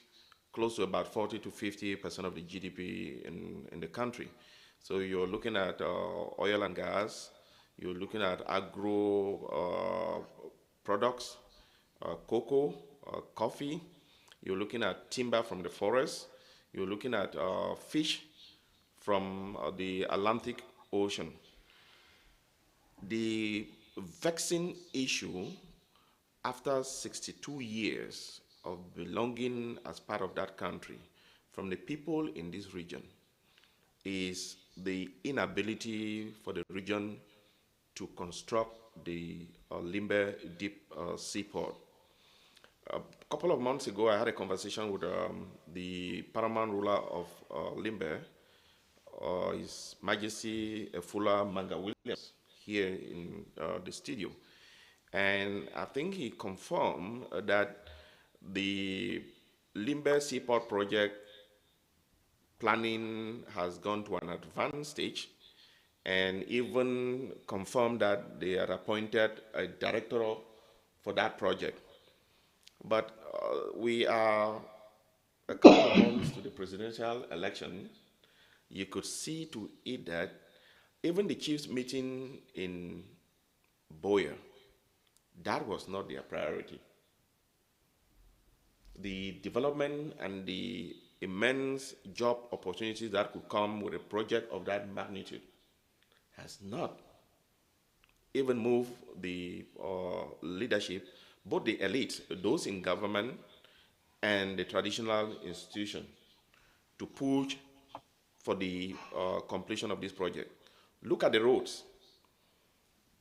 close to about 40 to 50% of the GDP in the country. So you're looking at oil and gas, you're looking at agro products, cocoa, coffee, you're looking at timber from the forest, you're looking at fish from the Atlantic Ocean. The vexing issue after 62 years of belonging as part of that country from the people in this region is the inability for the region to construct the Limbe deep seaport. A couple of months ago, I had a conversation with the paramount ruler of Limbe, His Majesty Efula Manga Williams, here in the studio. And I think he confirmed that the Limbe Seaport project planning has gone to an advanced stage, and even confirmed that they had appointed a director for that project. But we are a couple of months to the presidential election. You could see to it that even the chiefs meeting in Biya, that was not their priority. The development and the immense job opportunities that could come with a project of that magnitude has not even moved the leadership, both the elite, those in government, and the traditional institution, to push for the completion of this project. Look at the roads.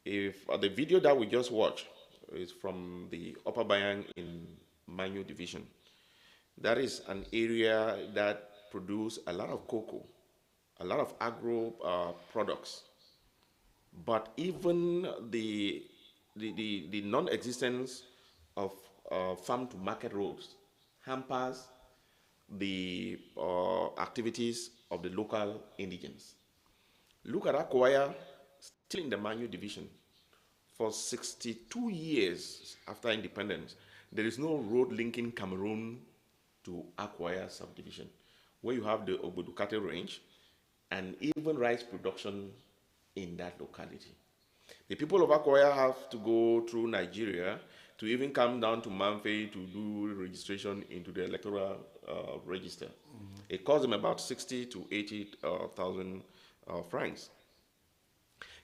If the video that we just watched is from the Upper Bayang in Manyu Division, that is an area that produces a lot of cocoa, a lot of agro products. But even the non-existence of farm to market roads hampers the activities of the local indigents. Look at Akwaya, still in the Manyu division. For 62 years after independence, there is no road linking Cameroon to Akwaya subdivision, where you have the Obodukate range and even rice production in that locality. The people of Akwaya have to go through Nigeria to even come down to Manfe to do registration into the electoral register. It costs them about 60 to 80,000 francs.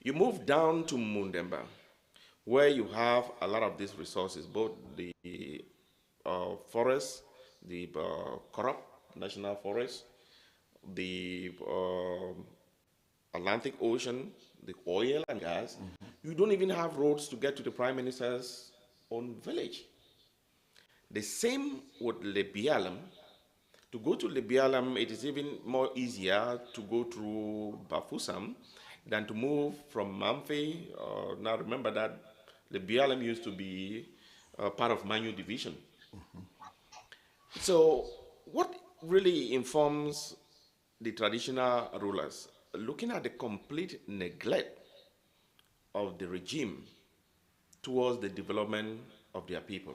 You move down to Mundemba, where you have a lot of these resources, both the forests, the Korok National Forest, the Atlantic Ocean, the oil and gas. You don't even have roads to get to the Prime Minister's own village. The same with Lebialam. To go to Lebialam, it is even more easier to go through Bafusam than to move from Mamfe. Now remember that Lebialam used to be part of Manyu Division. So what really informs the traditional rulers? Looking at the complete neglect of the regime towards the development of their people.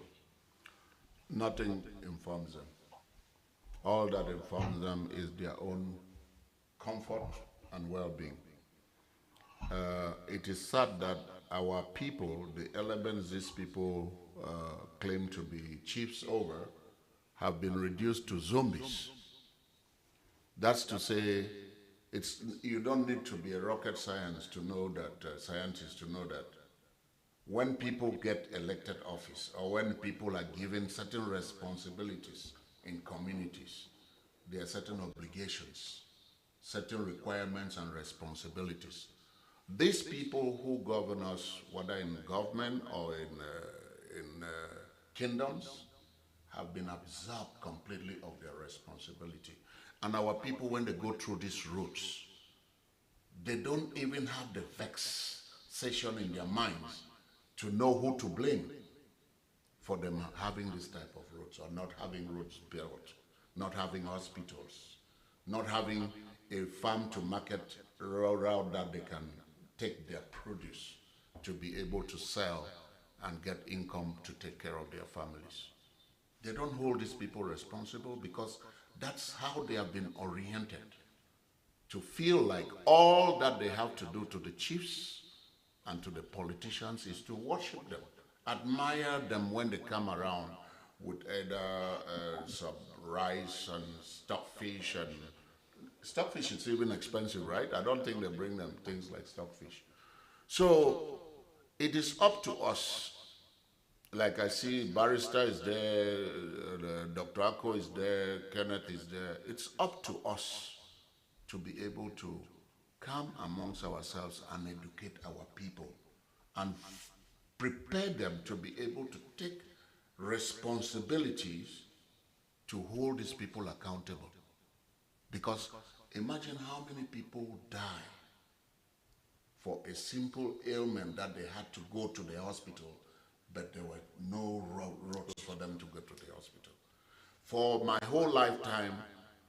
Nothing informs them. All that informs them is their own comfort and well-being. It is sad that our people, the elements these people claim to be chiefs over, have been reduced to zombies. That's to say, you don't need to be a rocket scientist to know that when people get elected office or when people are given certain responsibilities in communities, there are certain obligations, certain requirements and responsibilities. These people who govern us, whether in government or in kingdoms, have been absorbed completely of their responsibility. And our people, when they go through these routes, they don't even have the vexation in their minds to know who to blame for them having this type of roads or not having roads built, not having hospitals, not having a farm to market route that they can take their produce to be able to sell and get income to take care of their families. They don't hold these people responsible because that's how they have been oriented, to feel like all that they have to do to the chiefs and to the politicians is to worship them, admire them when they come around with either some rice and stockfish. And stockfish is even expensive, right? I don't think they bring them things like stockfish. So it is up to us. Like I see Barrister is there, Dr. Ako is there, Kenneth is there. It's up to us to be able to come amongst ourselves and educate our people and prepare them to be able to take responsibilities to hold these people accountable. Because imagine how many people die for a simple ailment that they had to go to the hospital, but there were no roads for them to go to the hospital. For my whole lifetime,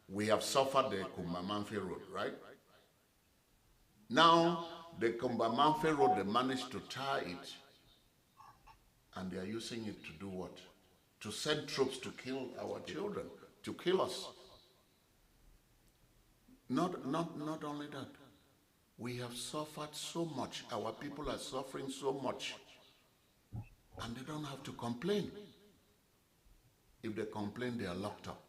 we have suffered the Kumbamanfe Road, right? Now, the Kumbamanfe Road, they managed to tar it, and they are using it to do what? To send troops to kill our children, to kill us. Not only that, we have suffered so much. Our people are suffering so much, and they don't have to complain. If they complain, they are locked up.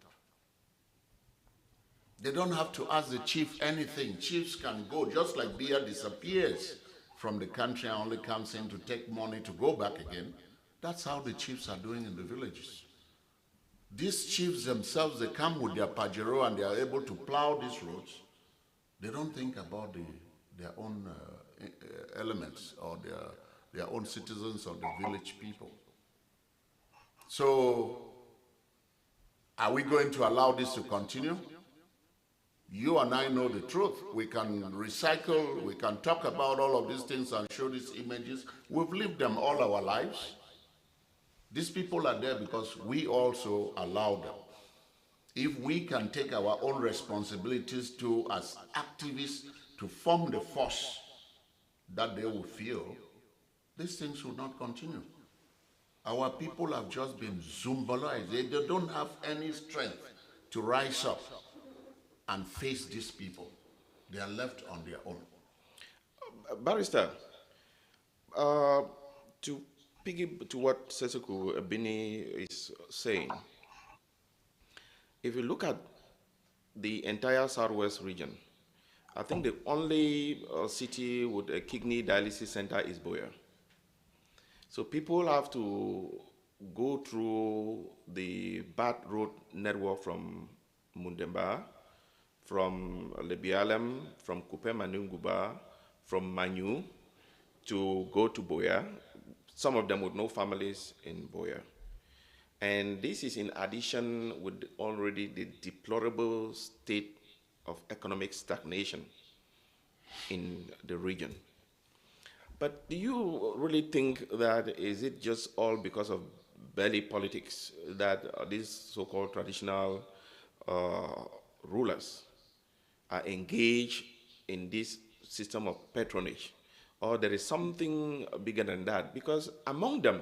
They don't have to ask the chief anything. Chiefs can go, just like Biya disappears from the country and only comes in to take money to go back again. That's how the chiefs are doing in the villages. These chiefs themselves, they come with their Pajero and they are able to plow these roads. They don't think about their own elements or their own citizens or the village people. So, are we going to allow this to continue? You and I know the truth. We can recycle, we can talk about all of these things and show these images. We've lived them all our lives. These people are there because we also allow them. If we can take our own responsibilities to, as activists, to form the force that they will feel, these things will not continue. Our people have just been zumbalized. They don't have any strength to rise up and face these people. They are left on their own. Barrister, to piggy to what Seseku Bini is saying, if you look at the entire Southwest region, I think the only city with a kidney dialysis center is Biya. So people have to go through the bad road network from Mundemba, from Lebialem, from Kupe Manunguba, from Manu to go to Biya. Some of them with no families in Biya. And this is in addition with already the deplorable state of economic stagnation in the region. But do you really think that is it just all because of belly politics that these so-called traditional rulers are engaged in this system of patronage? Or there is something bigger than that? Because among them,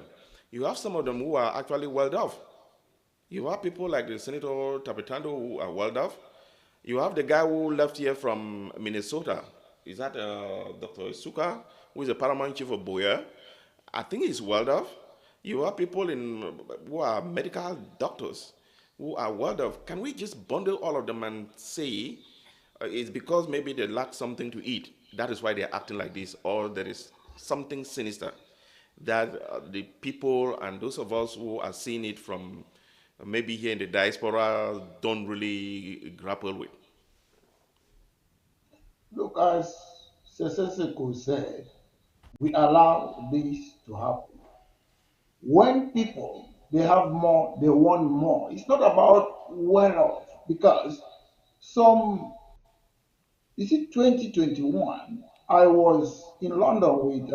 you have some of them who are actually well off. You have people like the Senator Tapitando who are well off. You have the guy who left here from Minnesota. Is that Dr. Isuka, who is the paramount chief of Biya? I think he's well off. You have people who are medical doctors who are well off. Can we just bundle all of them and say it's because maybe they lack something to eat? That is why they're acting like this, or there is something sinister that the people and those of us who are seeing it from maybe here in the diaspora don't really grapple with? Look, as Seseseko said, we allow this to happen. When people, they have more, they want more. It's not about well-off, because you see, 2021, I was in London with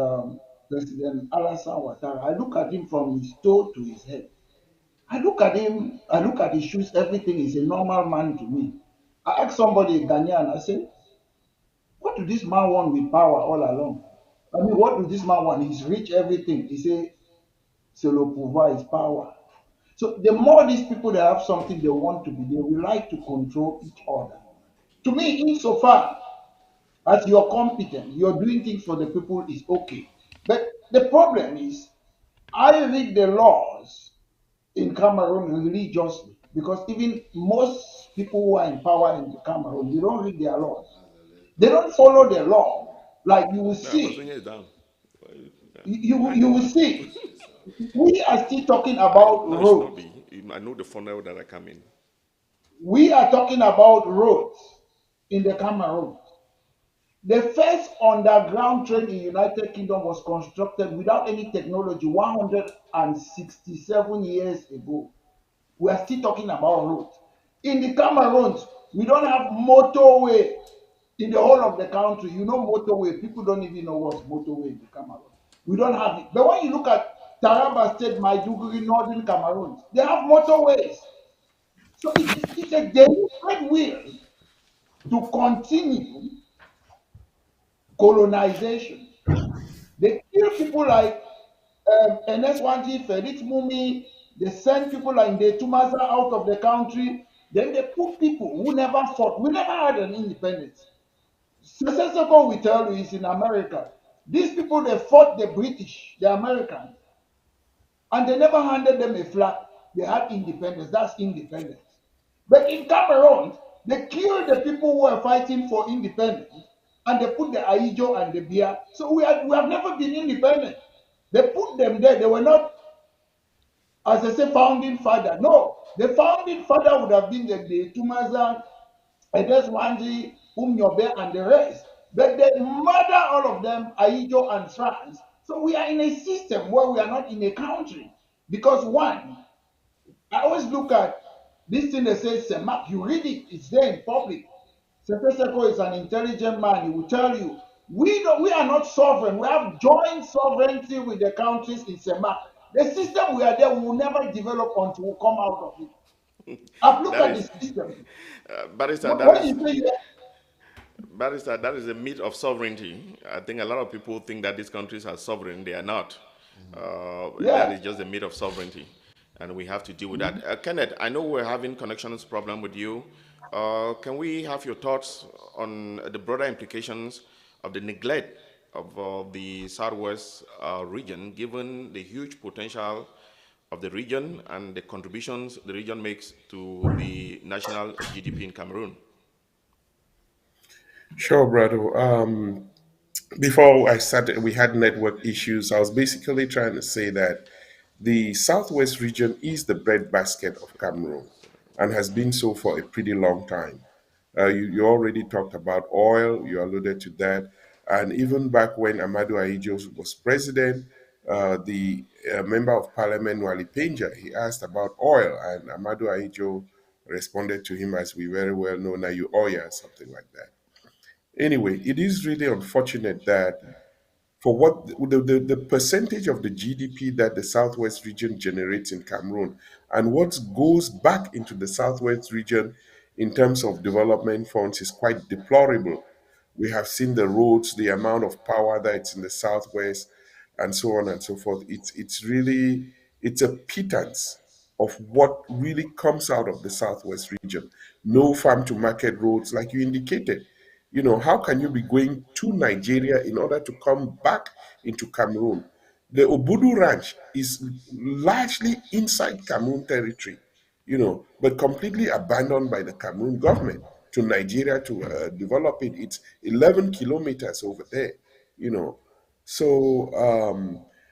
President Alassane Ouattara. I look at him from his toe to his head. I look at him, I look at his shoes, everything is a normal man to me. I asked somebody, Ghanaian, I said, what do this man want with power all along? I mean, what do this man want? He's rich, everything. He said, c'est le pouvoir is power. So the more these people they have something they want to be, they will like to control each other. To me, insofar as you're competent, you're doing things for the people is okay. But the problem is, I read the laws in Cameroon religiously, because even most people who are in power in Cameroon, they don't read their laws. They don't follow the law. Like you will see. You will see. We are still talking about roads. I know the funnel that I come in. We are talking about roads. in the Cameroon. The first underground train in United Kingdom was constructed without any technology 167 years ago. We are still talking about roads. In the Cameroons, we don't have motorway in the whole of the country. You know motorway, people don't even know what's motorway in the Cameroon. We don't have it. But when you look at Taraba State, Maiduguri, Northern Cameroon, they have motorways. So it's a deliberate will to continue colonization. They kill people like NS1G, Felix Mumi. They send people like Ndetumaza out of the country. Then they put people who never fought. We never had an independence. Secession, we tell you, is in America. These people, they fought the British, the Americans, and they never handed them a flag. They had independence. That's independence. But in Cameroon, they killed the people who were fighting for independence, and they put the Aijo and the Biya. So we have never been independent. They put them there. They were not, as I say, founding father. No, the founding father would have been the Tumaza, Edeswanji, Umnyobe, and the rest. But they murder all of them, Aijo and France. So we are in a system where we are not in a country. Because one, I always look at this thing that says Semak, you read it, it's there in public. Sefeseko is an intelligent man, he will tell you, we are not sovereign, we have joint sovereignty with the countries in Semak. The system we are there will never develop until we come out of it. I've looked That at is, the system. Barrister, When you say Barrister, that is a myth of sovereignty. I think a lot of people think that these countries are sovereign. They are not. That yeah, is just a myth of sovereignty, and we have to deal with that. Kenneth, I know we're having connections problem with you. Can we have your thoughts on the broader implications of the neglect of the Southwest region, given the huge potential of the region and the contributions the region makes to the national GDP in Cameroon? Sure, brother. Before I started, we had network issues. I was basically trying to say that the southwest region is the breadbasket of Cameroon and has been so for a pretty long time. You already talked about oil, you alluded to that. And even back when Amadou Ahidjo was president, the member of parliament, Wali Penja, he asked about oil, and Amadou Ahidjo responded to him, as we very well know, now you oil, something like that. Anyway, it is really unfortunate that for what the percentage of the GDP that the Southwest region generates in Cameroon and what goes back into the Southwest region in terms of development funds is quite deplorable. We have seen the roads, the amount of power that's in the Southwest, and so on and so forth. It's really it's a pittance of what really comes out of the Southwest region. No farm to market roads, like you indicated. How can you be going to Nigeria in order to come back into Cameroon? The Obudu Ranch is largely inside Cameroon territory, but completely abandoned by the Cameroon government to Nigeria to develop it. It's 11 kilometers over there, you know. So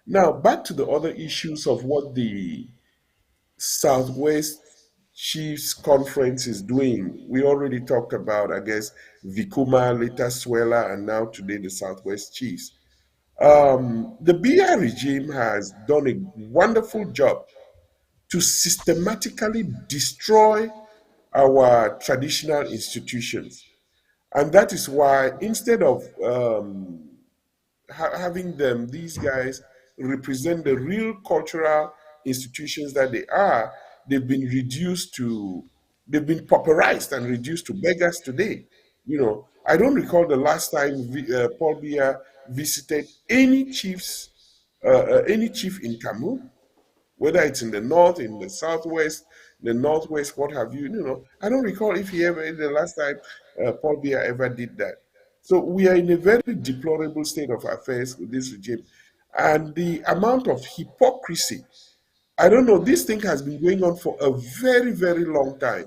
now back to the other issues of what the Southwest Chiefs Conference is doing. We already talked about, I guess, Vikuma, later Swela, and now today the Southwest Chiefs. The Biya regime has done a wonderful job to systematically destroy our traditional institutions. And that is why instead of having these guys represent the real cultural institutions that they are, they've been reduced to, they've been pauperized and reduced to beggars today. I don't recall the last time Paul Biya visited any chief in Cameroon, whether it's in the north, in the southwest, the northwest, what have you. I don't recall if he ever, the last time Paul Biya ever did that. So we are in a very deplorable state of affairs with this regime. And the amount of hypocrisy, I don't know, this thing has been going on for a very, very long time.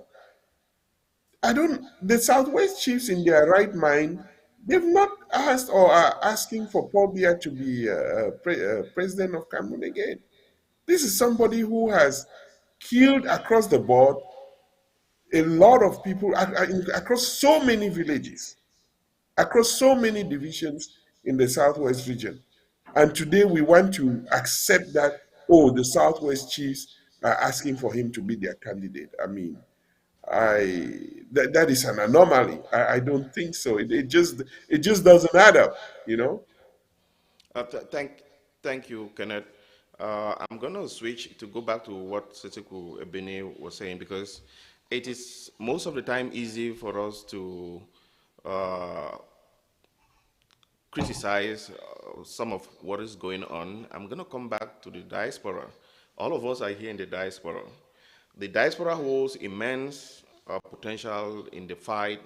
The Southwest chiefs in their right mind, they've not asked or are asking for Paul Biya to be president of Cameroon again. This is somebody who has killed across the board a lot of people across so many villages, across so many divisions in the Southwest region. And today we want to accept that, oh, the Southwest chiefs are asking for him to be their candidate. I mean, that is an anomaly. I don't think so. It just doesn't add up, you know. Thank you, Kenneth. I'm going to switch to go back to what Seseku Ebene was saying, because it is most of the time easy for us to uh, criticize some of what is going on. I'm going to come back to the diaspora. All of us are here in the diaspora. The diaspora holds immense potential in the fight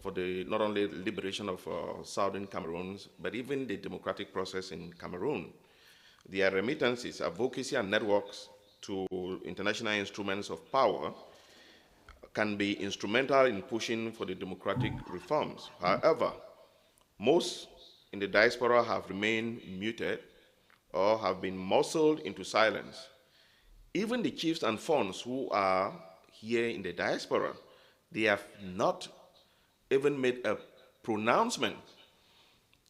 for the not only liberation of southern Cameroon, but even the democratic process in Cameroon. Their remittances, advocacy, and networks to international instruments of power can be instrumental in pushing for the democratic reforms. However, most in the diaspora have remained muted or have been muscled into silence. Even the chiefs and fonds who are here in the diaspora, they have not even made a pronouncement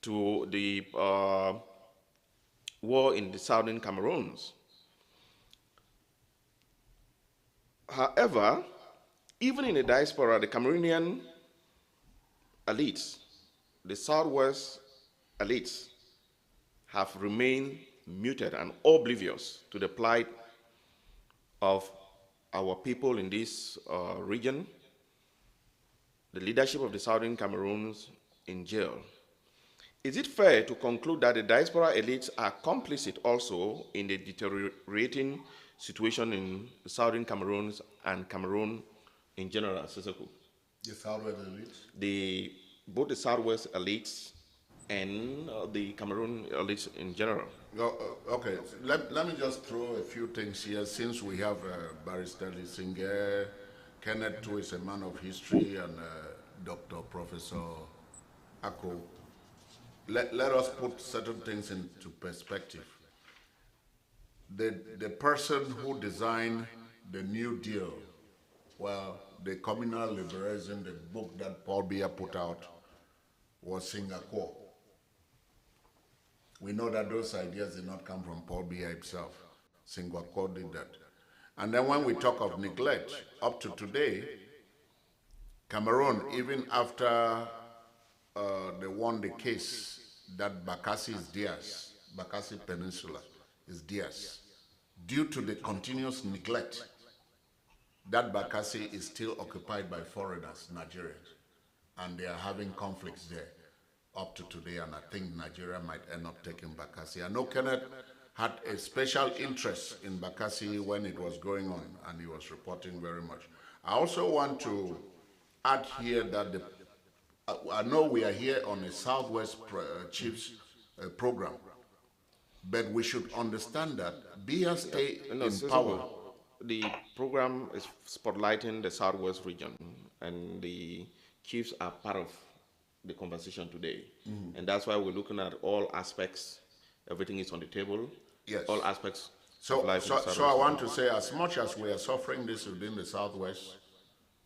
to the war in the southern Cameroons. However, even in the diaspora, the Cameroonian elites, the Southwest elites, have remained muted and oblivious to the plight of our people in this region, the leadership of the Southern Cameroons in jail. Is it fair to conclude that the diaspora elites are complicit also in the deteriorating situation in the Southern Cameroons and Cameroon in general, Seseku? The Southwest elites? Both the Southwest elites and the Cameroon elites in general. Okay, let me just throw a few things here, since we have Barrister Lisinge, Kenneth, who is a man of history, and Dr. Professor Ako. Let us put certain things into perspective. The person who designed the New Deal, well, the communal liberalism, the book that Paul Biya put out, was Singapore. We know that those ideas did not come from Paul Biya himself. Singapore did that. And then when we talk of neglect, up to today, Cameroon, even after they won the case that Bakassi is theirs, Bakassi Peninsula is theirs, due to the continuous neglect, that Bakassi is still occupied by foreigners, Nigerians, and they are having conflicts there up to today, and I think Nigeria might end up taking Bakassi. I know Kenneth had a special interest in Bakassi when it was going on, and he was reporting very much. I also want to add here that I know we are here on a Southwest Chiefs program, but we should understand that Biya stay in power. The program is spotlighting the Southwest region, and the chiefs are part of the conversation today. And that's why we're looking at all aspects. Everything is on the table. Yes. All aspects So, of life in the Southwest. so I want to say, as much as we are suffering this within the Southwest,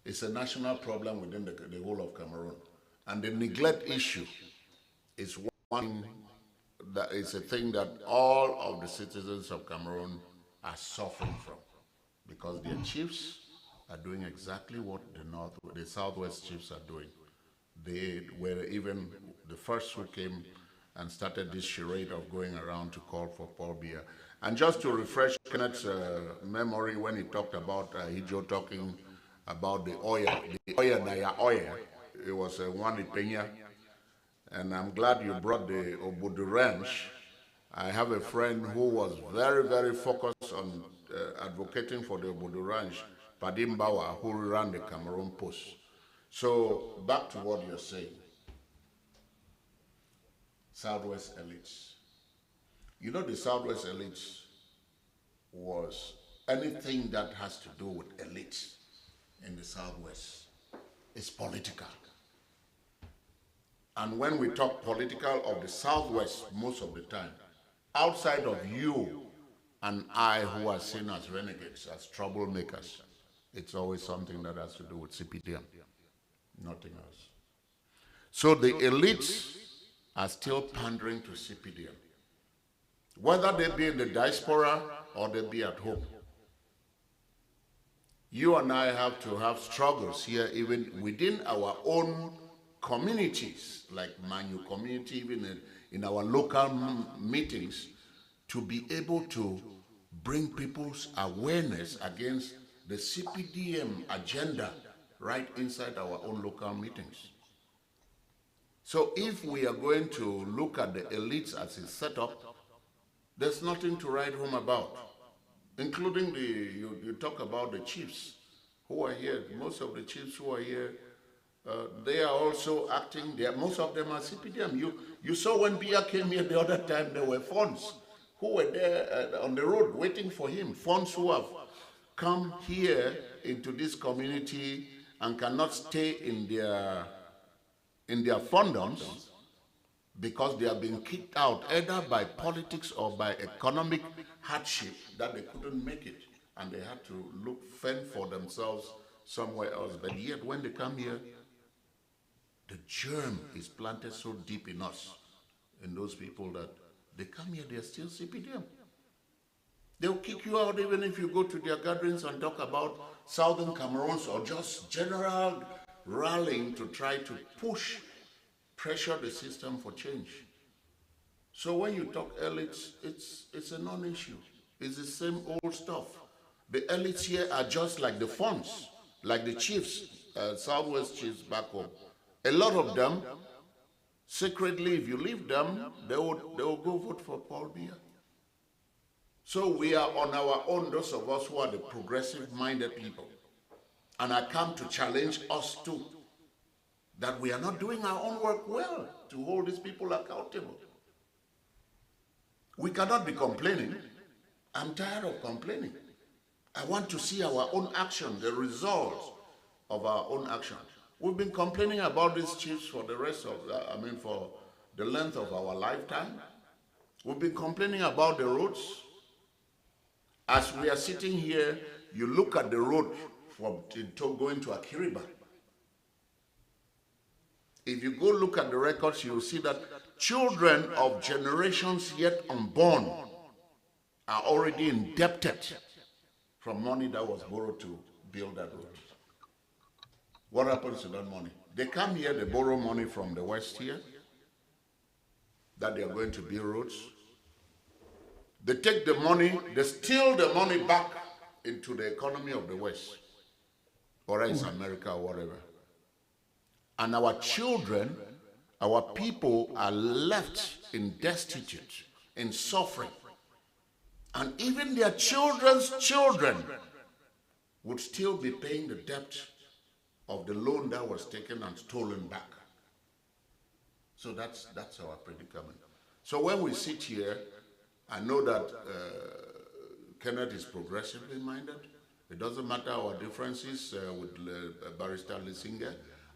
it's a national problem within the whole of Cameroon. And the neglect issue is one that is a thing that all of the citizens of Cameroon are suffering from, because their chiefs are doing exactly what the Southwest chiefs are doing. They were even the first who came and started this charade of going around to call for Paul Biya. And just to refresh Kenneth's memory, when he talked about Hijo talking about the Oya Naya Oya, it was one Ipenya, and I'm glad you brought the Obudu Ranch. I have a friend who was very, very focused on advocating for the Obudu Ranch, Padim Bawa, who ran the Cameroon Post. So back to what you're saying. Southwest elites. You know, the Southwest elites was anything that has to do with elites in the Southwest is political. And when we talk political of the Southwest most of the time, outside of you and I, who are seen as renegades, as troublemakers, It's always something that has to do with CPDM, nothing else. So the elites are still pandering to CPDM, whether they be in the diaspora or they be at home. You and I have to have struggles here, even within our own communities, like Manu community, even in our local meetings, to be able to bring people's awareness against the CPDM agenda right inside our own local meetings. So if we are going to look at the elites as a setup, there's nothing to write home about, including you talk about the chiefs who are here. Most of the chiefs who are here, they are also acting there. Most of them are CPDM. You saw when Biya came here the other time, there were funds who were there on the road waiting for him. Funds who have come here into this community and cannot stay in their fundoms because they have been kicked out either by politics or by economic hardship that they couldn't make it, and they had to fend for themselves somewhere else. But yet when they come here, the germ is planted so deep in us, in those people, that they come here, they're still CPDM. They'll kick you out even if you go to their gatherings and talk about Southern Cameroons or just general rallying to try to pressure the system for change. So when you talk elites, it's a non-issue. It's the same old stuff. The elites here are just like the funds, like the chiefs, Southwest chiefs back home. A lot of them, secretly, if you leave them, they will go vote for Paul Biya. So we are on our own, those of us who are the progressive-minded people. And I come to challenge us too, that we are not doing our own work well to hold these people accountable. We cannot be complaining. I'm tired of complaining. I want to see our own action, the results of our own action. We've been complaining about these chiefs for the for the length of our lifetime. We've been complaining about the roads. As we are sitting here, you look at the road from going to Akiriba. If you go look at the records, you'll see that children of generations yet unborn are already indebted from money that was borrowed to build that road. What happens to that money? They come here, they borrow money from the West here, that they are going to build roads. They take the money, they steal the money back into the economy of the West, or else America or whatever. And our children, our people are left in destitute, in suffering. And even their children's children would still be paying the debt of the loan that was taken and stolen back. So that's our predicament. So when we sit here, I know that Kenneth is progressively minded. It doesn't matter our differences with Barrister Lisinga.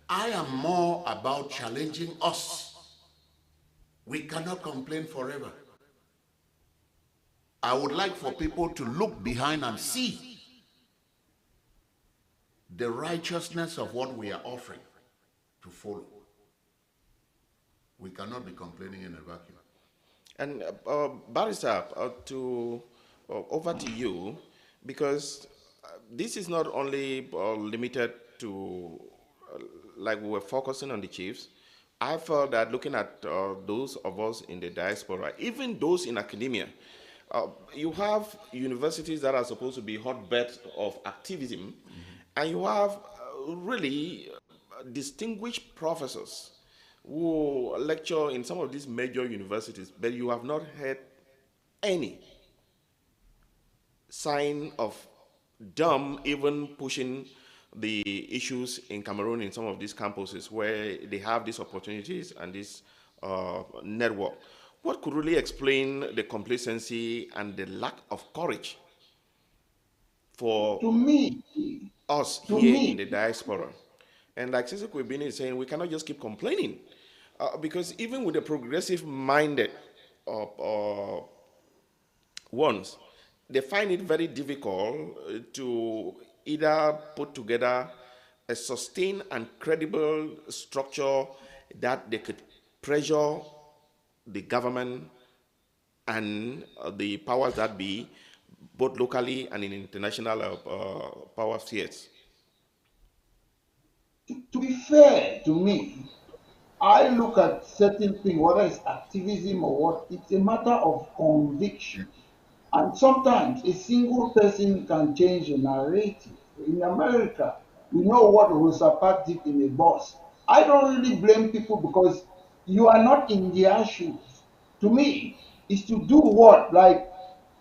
I am more about challenging us. We cannot complain forever. I would like for people to look behind and see the righteousness of what we are offering to follow. We cannot be complaining in a vacuum. And Barrister, over to you, because this is not only limited to, like we were focusing on the chiefs. I felt that looking at those of us in the diaspora, even those in academia, you have universities that are supposed to be hotbeds of activism, and you have really distinguished professors who lecture in some of these major universities, but you have not heard any sign of them even pushing the issues in Cameroon in some of these campuses where they have these opportunities and this network. What could really explain the complacency and the lack of courage for us here in the diaspora? And like Cecil Kwebini is saying, we cannot just keep complaining. Because even with the progressive-minded ones, they find it very difficult to either put together a sustained and credible structure that they could pressure the government and the powers that be, both locally and in international power spheres. To be fair to me, I look at certain things, whether it's activism or what, it's a matter of conviction. And sometimes a single person can change a narrative. In America, we know what Rosa Parks did in a bus. I don't really blame people because you are not in their shoes. To me, is to do what? Like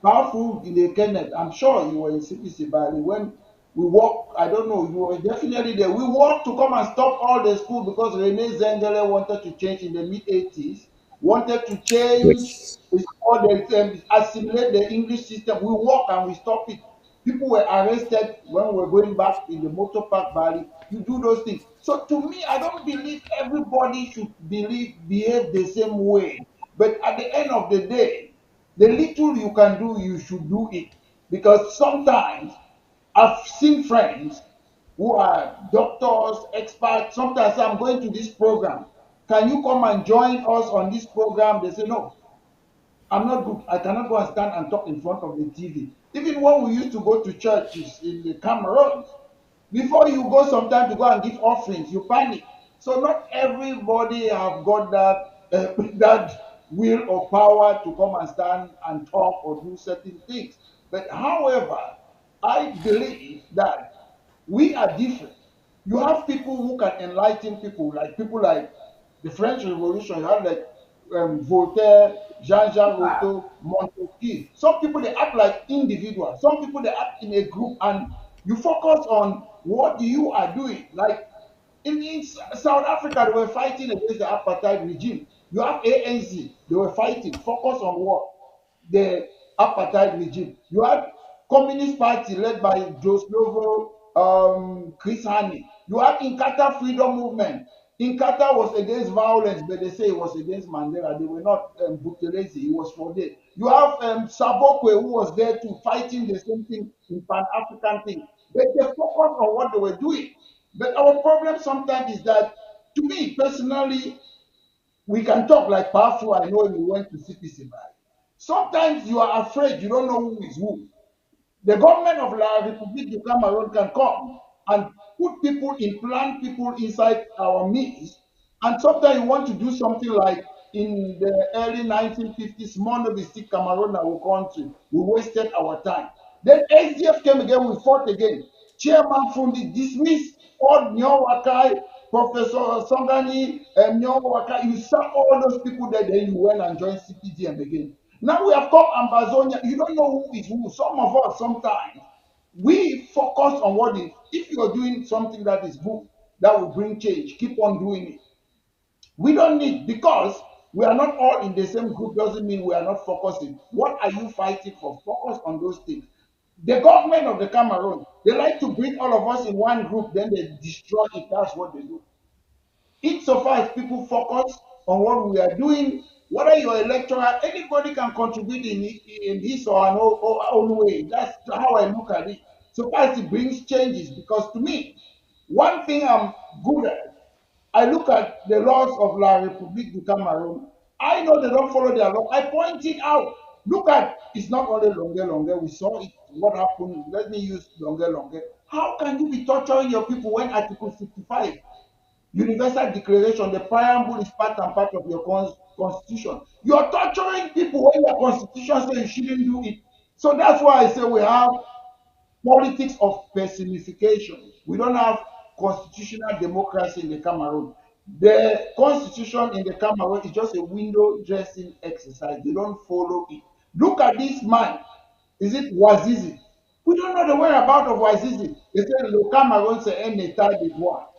powerful in the Kenneth. I'm sure you were in CPC Bali when we walked. I don't know, you were definitely there. We walked to come and stop all the school because Rene Zengele wanted to change in the mid 80s, wanted to change Yes. all the assimilate the English system. We walk and we stop it. People were arrested when we were going back in the motor park valley. You do those things. So to me, I don't believe everybody should behave the same way. But at the end of the day, the little you can do, you should do it. Because sometimes I've seen friends who are doctors, experts. Sometimes say, I'm going to this program. Can you come and join us on this program? They say, no, I'm not good. I cannot go and stand and talk in front of the TV. Even when we used to go to churches in the Cameroon, before you go sometime to go and give offerings, you panic. So not everybody have got that that will or power to come and stand and talk or do certain things. But however, I believe that we are different. You have people who can enlighten people like the French Revolution. You have like Voltaire, Jean-Jacques Rousseau, Montesquieu. Some people they act like individuals. Some people they act in a group, and you focus on what you are doing. Like in South Africa, they were fighting against the apartheid regime. You have ANC, they were fighting. Focus on what? The apartheid regime. You had Communist Party led by Joe Slovo, Chris Hani. You had Inkatha Freedom Movement. Inkatha was against violence, but they say it was against Mandela. They were not Buthelezi, he was for them. You have Sabokwe, who was there too, fighting the same thing in Pan-African thing. But they focused on what they were doing. But our problem sometimes is that, to me personally, we can talk like powerful. I know we went to CPC. Sometimes you are afraid, you don't know who is who. The government of La République du Cameroon can come and put people in, plant people inside our midst. And sometimes you want to do something like in the early 1950s, monolistic Cameroon, our country. We wasted our time. Then SDF came again, we fought again. Chairman Fundi dismissed all Nyowakai, Professor Songani, Nyowakai. You saw all those people there, then you went and joined CPDM again. Now we have come Ambazonia. You don't know who is who. Some of us sometimes we focus on what is. If you are doing something that is good, that will bring change, keep on doing it. We don't need, because we are not all in the same group doesn't mean we are not focusing. What are you fighting for? Focus on those things. The government of the Cameroon, they like to bring all of us in one group, then they destroy it. That's what they do. Insofar as people focus on what we are doing, whether you're a lecturer, anybody can contribute in his or her own way. That's how I look at it. So as it brings changes, because to me, one thing I'm good at, I look at the laws of La République du Cameroon. I know they don't follow their law. I point it out. Look at, it's not only Longue. We saw it. What happened? Let me use Longue. How can you be torturing your people when Article 55, Universal Declaration, the preamble is part and part of your constitution? You're torturing people when your constitution says you shouldn't do it. So that's why I say we have politics of personification. We don't have constitutional democracy in the Cameroon. The constitution in the Cameroon is just a window dressing exercise. They don't follow it. Look at this man. Is it Wazizi? We don't know the whereabouts of Wazizi. They say le Cameroun c'est un état de droit.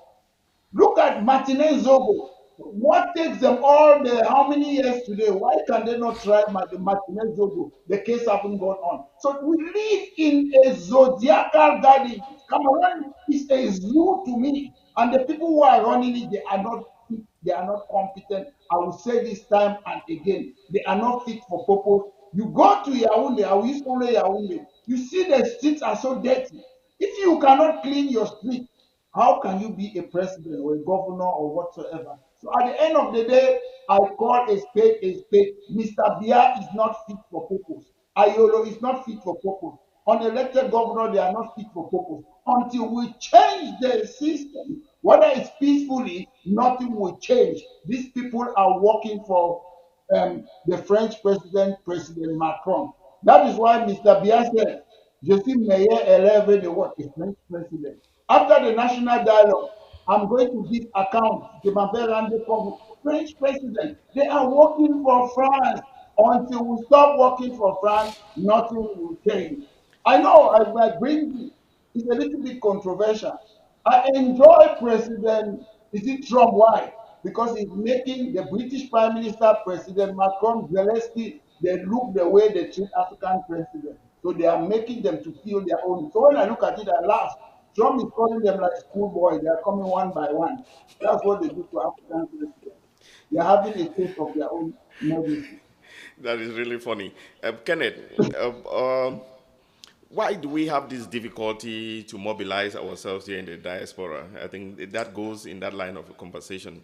Look at Martinez Zogo. What takes them all the how many years today? Why can they not try Martinez Zogo? The case haven't gone on. So we live in a zodiacal garden. Cameroon is a zoo to me, and the people who are running it, they are not fit, they are not competent. I will say this time and again, they are not fit for purpose. You go to Yaoundé, I will use only Yaoundé. You see the streets are so dirty. If you cannot clean your street, how can you be a president or a governor or whatsoever? So at the end of the day, I call a spade a spade. Mr. Biya is not fit for purpose. Ayolo is not fit for purpose. Unelected governor, they are not fit for purpose. Until we change the system, whether it's peacefully, nothing will change. These people are working for the French president, President Macron. That is why Mr. Biya said, Je suis meilleur élève de what? The French president. After the national dialogue, I'm going to give account. Je m'appelle Randy Kogu, French president. They are working for France. Until we stop working for France, nothing will change. I know I might bring it's a little bit controversial. I enjoy President, is it Trump? Why? Because he's making the British Prime Minister, President Macron, Zelensky, they look the way they treat African presidents. So they are making them to feel their own. So when I look at it, I laugh. Trump is calling them like schoolboys. They are coming one by one. That's what they do to African presidents. They are having a taste of their own medicine. That is really funny. Kenneth, why do we have this difficulty to mobilize ourselves here in the diaspora? I think that goes in that line of conversation.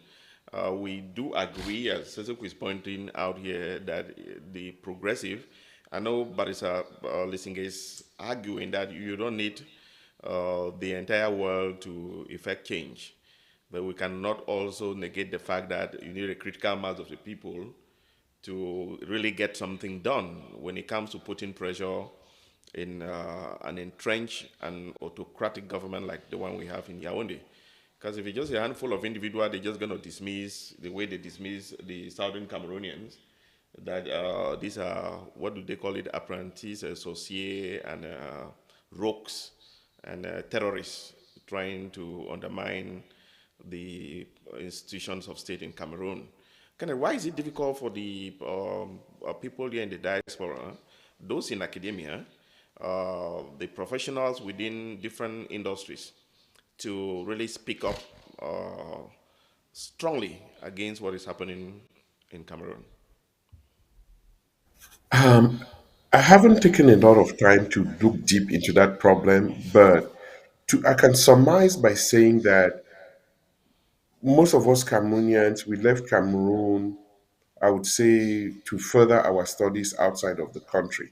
We do agree, as Seseku is pointing out here, that the progressive, I know Barisa Lisinga is arguing that you don't need the entire world to effect change. But we cannot also negate the fact that you need a critical mass of the people to really get something done when it comes to putting pressure in an entrenched and autocratic government like the one we have in Yaoundé. Because if it's just a handful of individuals, they're just going to dismiss the way they dismiss the Southern Cameroonians, that these are, what do they call it, apprentices, associates, and rogues, and terrorists trying to undermine the institutions of state in Cameroon. Why is it difficult for the people here in the diaspora, those in academia, the professionals within different industries, to really speak up strongly against what is happening in Cameroon? I haven't taken a lot of time to look deep into that problem, but I can surmise by saying that most of us Cameroonians, we left Cameroon, I would say, to further our studies outside of the country.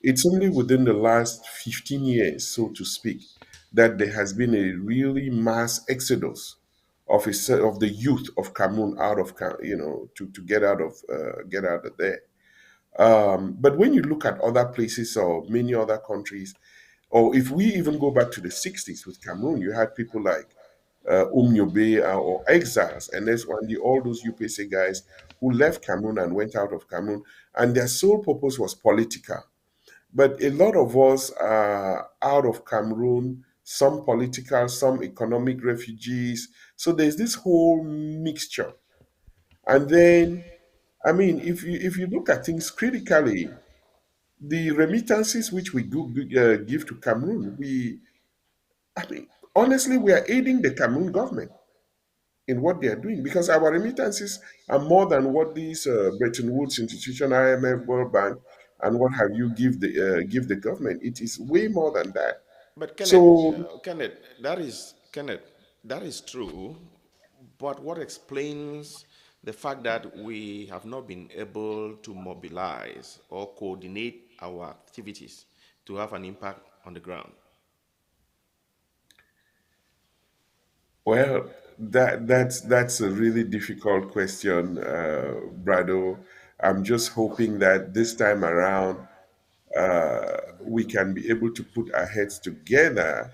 It's only within the last 15 years, so to speak, that there has been a really mass exodus of of the youth of Cameroon out of to get out of there. But when you look at other places or many other countries, or if we even go back to the 60s with Cameroon, you had people like Umnyobe or exiles, and all those UPC guys who left Cameroon and went out of Cameroon, and their sole purpose was political. But a lot of us are out of Cameroon, some political, some economic refugees. So there's this whole mixture. And then, I mean, if you look at things critically, the remittances which we give to Cameroon, I mean, honestly, we are aiding the Cameroon government in what they are doing because our remittances are more than what these Bretton Woods institution, IMF, World Bank, and what have you give the government. It is way more than that. But So Kenneth, that is true. But what explains the fact that we have not been able to mobilize or coordinate our activities to have an impact on the ground? well, that's a really difficult question, Brado. I'm just hoping that this time around we can be able to put our heads together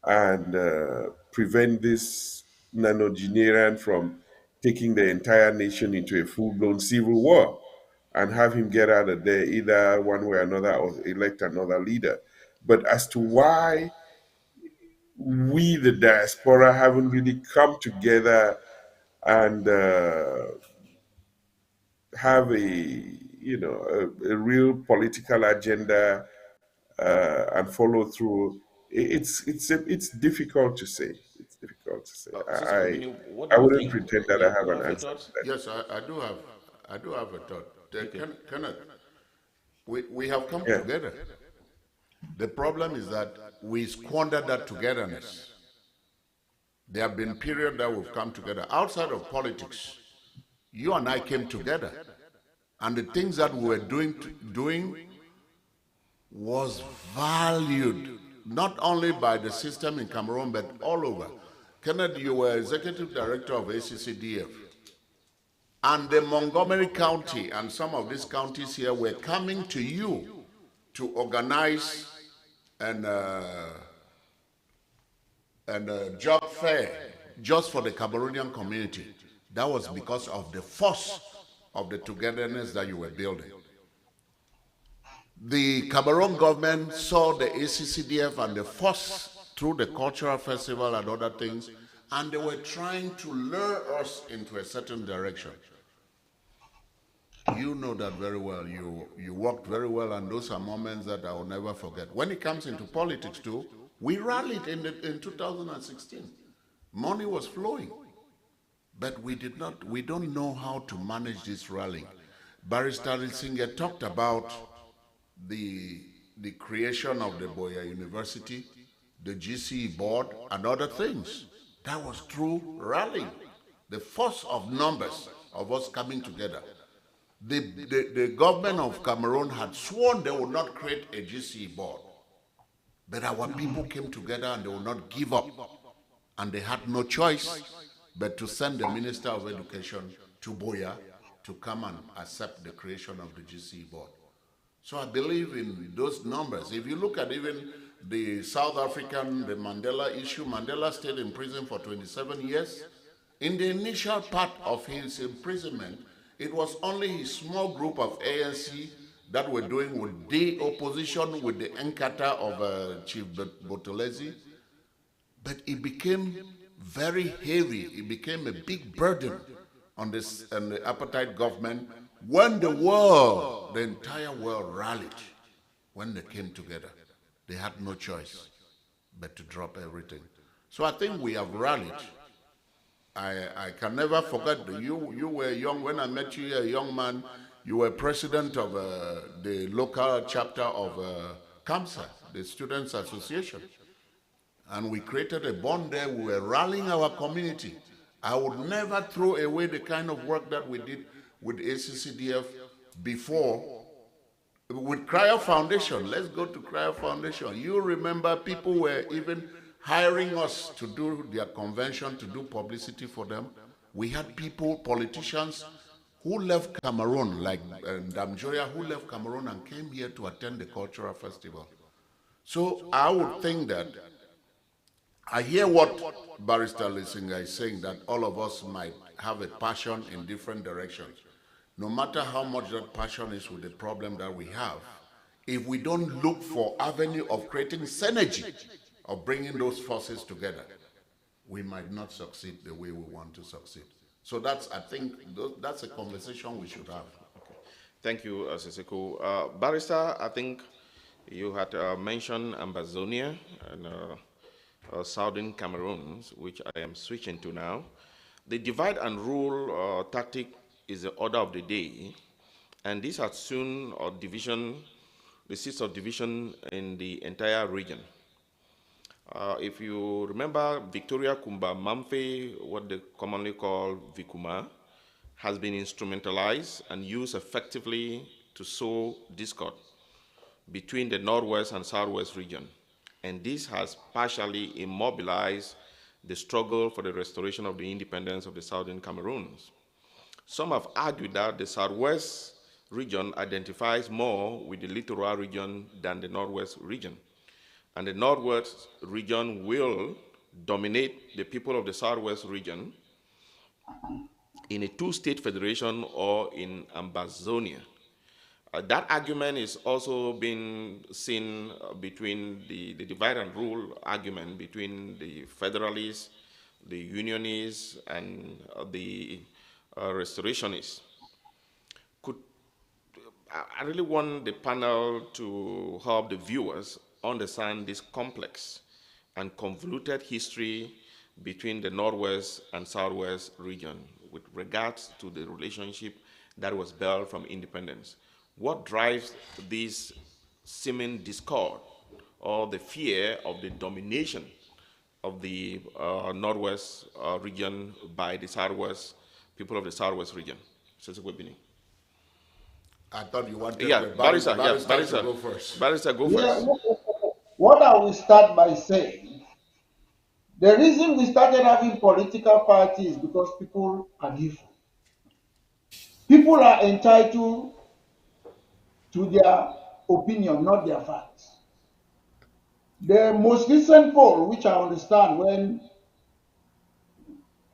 and prevent this nanogenarian from taking the entire nation into a full-blown civil war and have him get out of there either one way or another or elect another leader. But as to why we, the diaspora, haven't really come together and have a real political agenda and follow through. It's difficult to say. It's difficult to say. Sister Bini, what do I you wouldn't think? pretend that I have You an have a answer thought? to that. Yes, I do have a thought. Kenneth, we have come Yeah. together. The problem is that we squandered that togetherness. There have been periods that we've come together. Outside of politics, you and I came together. And the things that we were doing was valued, not only by the system in Cameroon, but all over. Kenneth, you were executive director of ACCDF. And the Montgomery County and some of these counties here were coming to you to organize a job fair just for the Cameroonian community. That was because of the force of the togetherness that you were building. The Cameroon government saw the ACCDF and the force through the cultural festival and other things, and they were trying to lure us into a certain direction. You know that very well. You worked very well, and those are moments that I will never forget. When it comes into politics too, we rallied in 2016. Money was flowing, but we don't know how to manage this rallying. Barrister Lisinge talked about the creation of the Biya University, the GCE board, and other things. That was through rallying, the force of numbers of us coming together. The government of Cameroon had sworn they would not create a GCE board. But our people came together and they would not give up. And they had no choice but to send the Minister of Education to Biya to come and accept the creation of the GCE board. So I believe in those numbers. If you look at even the South African, the Mandela issue, Mandela stayed in prison for 27 years. In the initial part of his imprisonment, it was only his small group of ANC that were doing with the opposition, with the Nkata of Chief Botolezi. But it became very heavy. It became a big burden on the apartheid government when the entire world rallied, when they came together. They had no choice but to drop everything. So I think we have rallied. I can never forget that you were young. When I met you, a young man, you were president of the local chapter of CAMSA, the Students Association. And we created a bond there. We were rallying our community. I would never throw away the kind of work that we did with ACCDF before. With Cryo Foundation, let's go to Cryo Foundation. You remember people were even hiring us to do their convention, to do publicity for them. We had people, politicians, who left Cameroon, like Damjoya, who left Cameroon and came here to attend the cultural festival. So I would think that, I hear what Barrister Lisinga is saying, that all of us might have a passion in different directions. No matter how much that passion is with the problem that we have, if we don't look for avenue of creating synergy, of bringing those forces together, we might not succeed the way we want to succeed. So that's, I think, that's a conversation we should have. Okay. Thank you, Siseko. Barrister, I think you had mentioned Ambazonia and Southern Cameroon, which I am switching to now. The divide and rule tactic is the order of the day, and this has soon the seeds of division in the entire region. If you remember, Victoria Kumba Mamfe, what they commonly call Vikuma, has been instrumentalized and used effectively to sow discord between the Northwest and Southwest region. And this has partially immobilized the struggle for the restoration of the independence of the Southern Cameroons. Some have argued that the Southwest region identifies more with the littoral region than the Northwest region. And the Northwest region will dominate the people of the Southwest region in a two-state federation or in Ambazonia. That argument is also being seen between the divide and rule argument between the Federalists, the Unionists, and the Restorationists. I really want the panel to help the viewers understand this complex and convoluted history between the Northwest and Southwest region with regards to the relationship that was built from independence. What drives this seeming discord or the fear of the domination of the Northwest region by the Southwest, people of the Southwest region. I thought you wanted Yeah, the Barrister, yeah, barrister Barrister. to go first. Barrister, go Yeah, first. what I will start by saying, the reason we started having political parties is because people are different. People are entitled to their opinion, not their facts. The most recent poll, which I understand when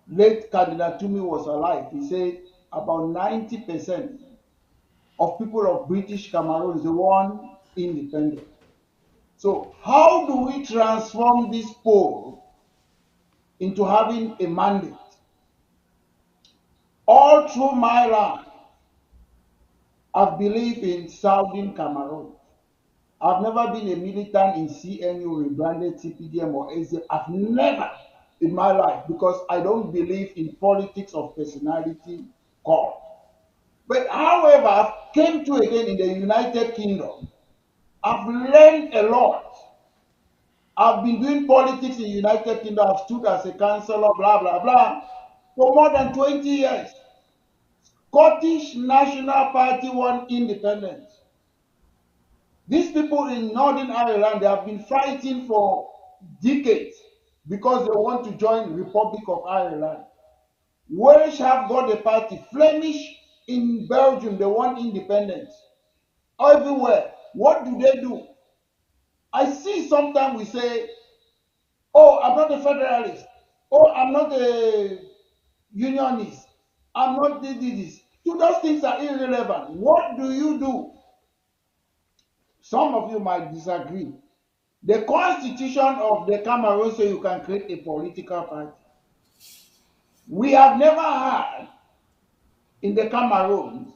late Cardinal Tumi was alive, he said about 90% of people of British Cameroon, they want independence. So how do we transform this poll into having a mandate? All through my life, I've believed in Southern Cameroon. I've never been a militant in CNU, rebranded TPDM or AZ. I've never in my life, because I don't believe in politics of personality call. But however, I've came to again in the United Kingdom. I've learned a lot. I've been doing politics in the United Kingdom. I've stood as a councillor, blah, blah, blah, for more than 20 years. Scottish National Party won independence. These people in Northern Ireland, they have been fighting for decades because they want to join Republic of Ireland. Welsh have got a party. Flemish in Belgium, they want independence. Everywhere. What do? I see sometimes we say, oh, I'm not a federalist. Oh, I'm not a unionist. I'm not this. So those things are irrelevant. What do? Some of you might disagree. The constitution of the Cameroon says you can create a political party. We have never had in the Cameroon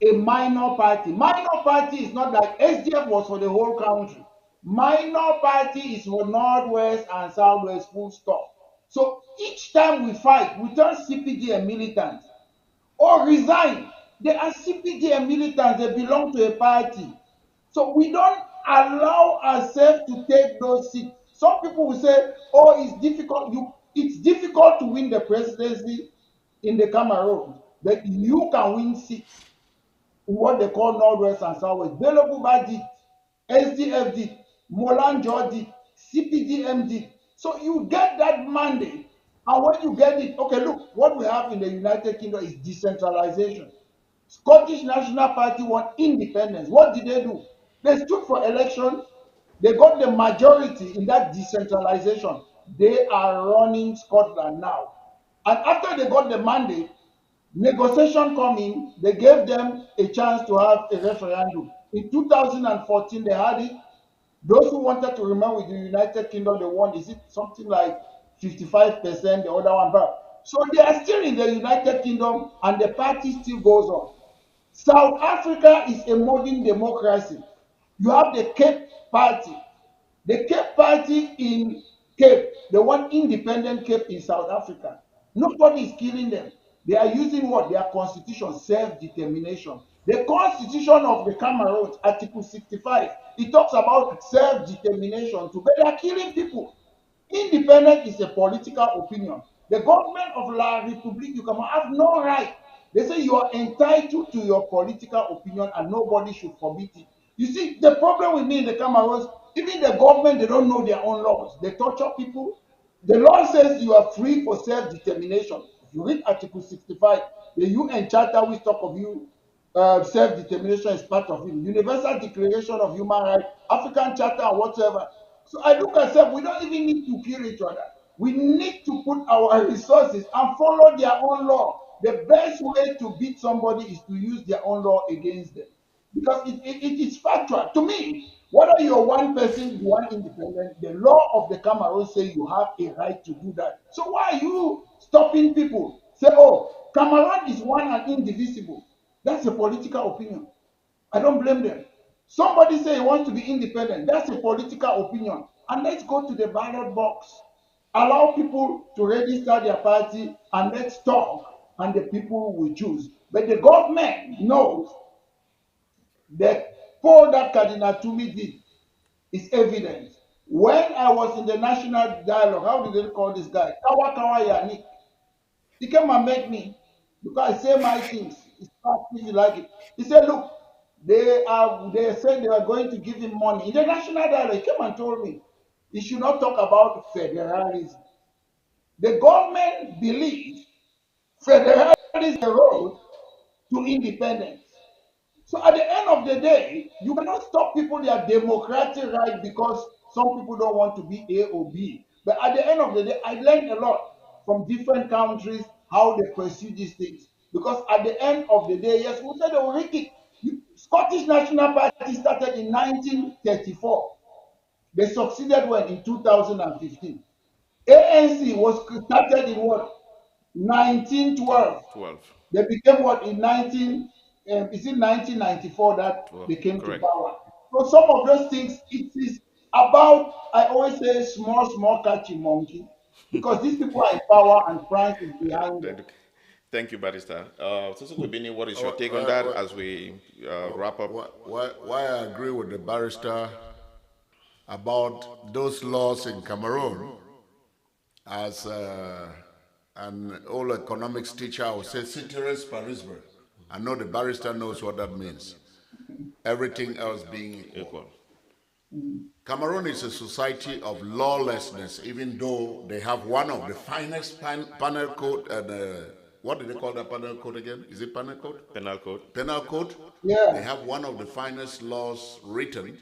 a minor party. Minor party is not like SDF was for the whole country. Minor party is for Northwest and Southwest, full stop. So each time we fight, we turn CPD and militants or resign. They are CPD and militants, they belong to a party. So we don't allow ourselves to take those seats. Some people will say, oh, it's difficult. It's difficult to win the presidency in the Cameroon, but you can win seats in what they call Northwest and Southwest. Bello Buba did, SDF did, Molanjo did, CPDM did. So you get that mandate, and when you get it, okay, look, what we have in the United Kingdom is decentralization. Scottish National Party want independence. What did they do? They stood for election. They got the majority in that decentralization. They are running Scotland now. And after they got the mandate, negotiation coming, they gave them a chance to have a referendum. In 2014, they had it. Those who wanted to remain with the United Kingdom, they won. Is it something like 55%, the other one back? So they are still in the United Kingdom, and the party still goes on. South Africa is a modern democracy. You have the Cape Party. The Cape Party in Cape, the one independent Cape in South Africa. Nobody is killing them. They are using what? Their constitution, self-determination. The constitution of the Cameroon, Article 65, it talks about self-determination too, but they are killing people. Independence is a political opinion. The government of La République du Cameroon have no right. They say you are entitled to your political opinion and nobody should forbid it. You see, the problem with me in the Cameroon, even the government, they don't know their own laws. They torture people. The law says you are free for self-determination. If you read Article 65, the UN Charter which talk of you, self-determination is part of it. Universal Declaration of Human Rights, African Charter, and whatever. So I look at myself, we don't even need to kill each other. We need to put our resources and follow their own law. The best way to beat somebody is to use their own law against them. Because it is factual. To me, whether you're one person, one independent, the law of the Cameroon says you have a right to do that. So why are you stopping people? Say, oh, Cameroon is one and indivisible. That's a political opinion. I don't blame them. Somebody say he wants to be independent. That's a political opinion. And let's go to the ballot box. Allow people to register their party and let's talk and the people will choose. But the government knows that poll that Cardinal Tumi did It's evident. When I was in the national dialogue, how did they call this guy? Kawa Kawa Yannick. He came and met me because I say my things. It's not easy like it. He said, look, they said they were going to give him money. In the national dialogue, he came and told me he should not talk about federalism. The government believes federalism is the road to independence. So at the end of the day, you cannot stop people their democratic right because some people don't want to be A or B. But at the end of the day, I learned a lot from different countries how they pursue these things. Because at the end of the day, yes, we said they will rig it. Scottish National Party started in 1934. They succeeded when in 2015. ANC was started in what? 1912. 12. They became what in 1994 that 12. they came to Correct. power. So some of those things, it is about, I always say, small catchy monkey, because these people are in power and France is behind them. Thank you, Barrister. Sister Kubini, what is your Oh, take on that as we wrap up? Why I agree with the barrister about those laws in Cameroon, as an old economics teacher, I would say ceteris paribus. I know the barrister knows what that means. Everything else being equal. Cameroon is a society of lawlessness, even though they have one of the finest penal code and what do they call that penal code again? Is it penal code? Penal code. Penal code. Yeah. They have one of the finest laws written,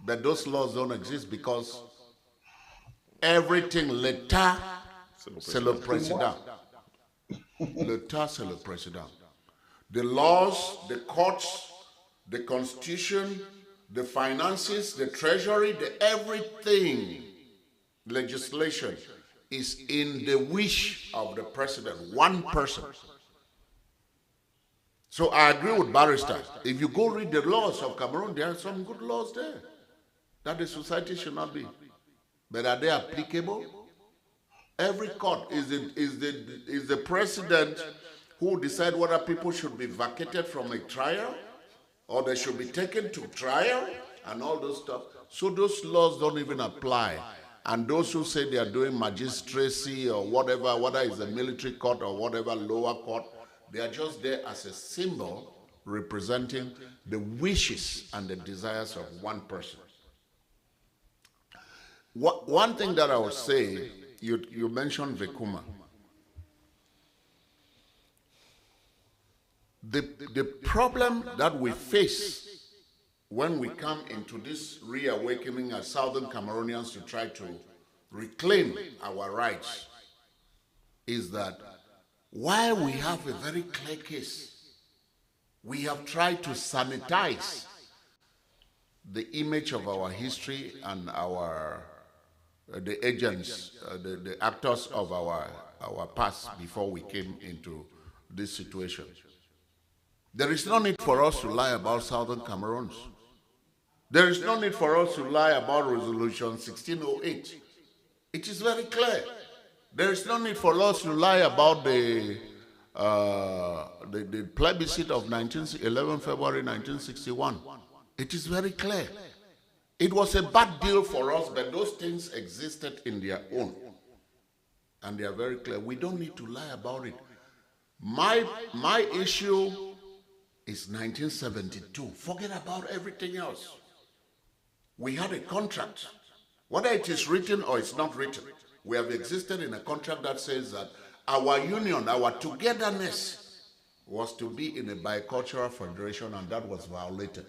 but those laws don't exist because everything l'état c'est le président. L'état c'est le président. The laws, the courts, the constitution, the finances, the treasury, the everything, legislation is in the wish of the president, one person. So I agree with Barrister. If you go read the laws of Cameroon, there are some good laws there that the society should not be. But are they applicable? Every court is the president who decide whether people should be vacated from a trial or they should be taken to trial and all those stuff. So those laws don't even apply. And those who say they are doing magistracy or whatever, whether it's a military court or whatever lower court, they are just there as a symbol representing the wishes and the desires of one person. One thing that I would say, you mentioned Vekuma. The problem that we face when we come into this reawakening as Southern Cameroonians to try to reclaim our rights is that while we have a very clear case, we have tried to sanitize the image of our history and our the agents, the actors of our past before we came into this situation. There is no need for us to lie about Southern Cameroons. There is no need for us to lie about Resolution 1608. It is very clear. There is no need for us to lie about the plebiscite of 11 February 1961. It is very clear. It was a bad deal for us, but those things existed in their own. And they are very clear. We don't need to lie about it. My issue is 1972. Forget about everything else. We had a contract. Whether it is written or it's not written, we have existed in a contract that says that our union, our togetherness was to be in a bicultural federation, and that was violated.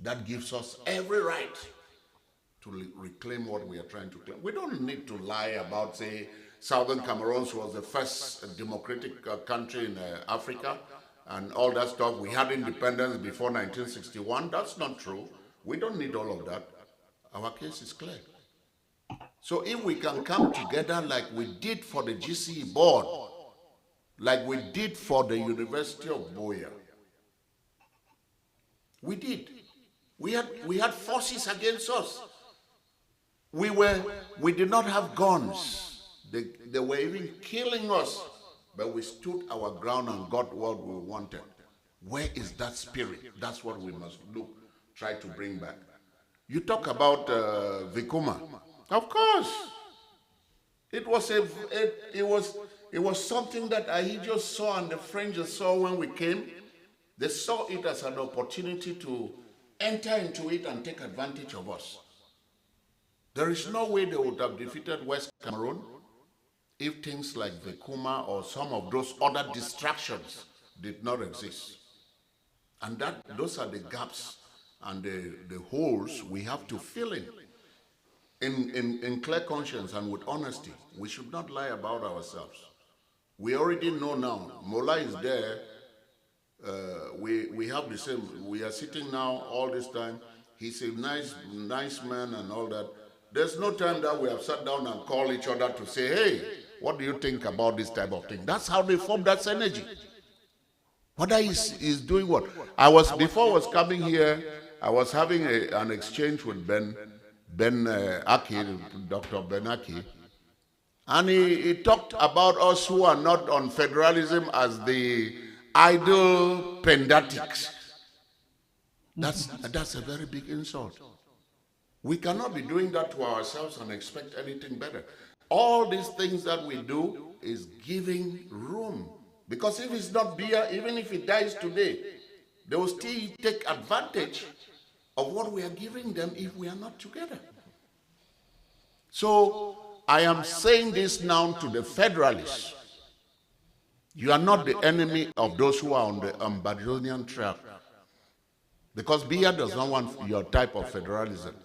That gives us every right to reclaim what we are trying to claim. We don't need to lie about, say, Southern Cameroon was the first democratic country in Africa and all that stuff. We had independence before 1961. That's not true. We don't need all of that. Our case is clear. So if we can come together like we did for the GCE board, like we did for the University of Biya, we did. We had forces against us. We did not have guns. They were even killing us, but we stood our ground and got what we wanted. Where is that spirit? That's what we must try to bring back. You talk about Vikuma. Of course, it was it was something that Ahidjo saw and the French saw when we came. They saw it as an opportunity to enter into it and take advantage of us. There is no way they would have defeated West Cameroon if things like Vikuma or some of those other distractions did not exist. And those are the gaps and the holes we have to fill in clear conscience and with honesty. We should not lie about ourselves. We already know now, Mola is there, we have the same, we are sitting now all this time, he's a nice man and all that. There's no time that we have sat down and called each other to say, hey, what do you think about this type of thing? That's how they form that synergy. Whether he's doing what? Before I was coming here, I was having an exchange with Ben Aki, Dr. Ben Aki, and he talked about us who are not on federalism as the idle pendatics. That's a very big insult. We cannot be doing that to ourselves and expect anything better. All these things that we do is giving room. Because if it's not Biya, even if he dies today, they will still take advantage of what we are giving them if we are not together. So I am saying this now to the federalists. You are not the enemy of those who are on the Ambazonian track. Because Biya does not want your type of federalism.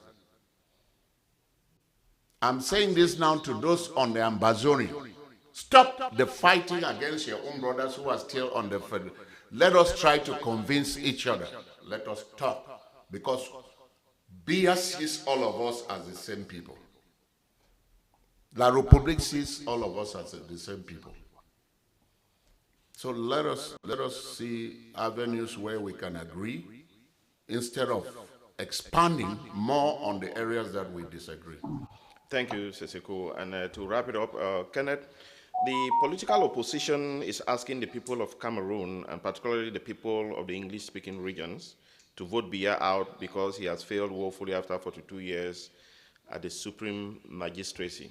I'm saying this now to those on the Ambazonian. Stop the fighting against your own brothers who are still on the federal. Let us try to convince each other. Let us talk. Because Biya sees all of us as the same people. La Republic sees all of us as the same people. So let us see avenues where we can agree instead of expanding more on the areas that we disagree. Thank you, Seseko. And to wrap it up, Kenneth, the political opposition is asking the people of Cameroon, and particularly the people of the English-speaking regions, to vote Biya out because he has failed woefully after 42 years at the Supreme Magistracy.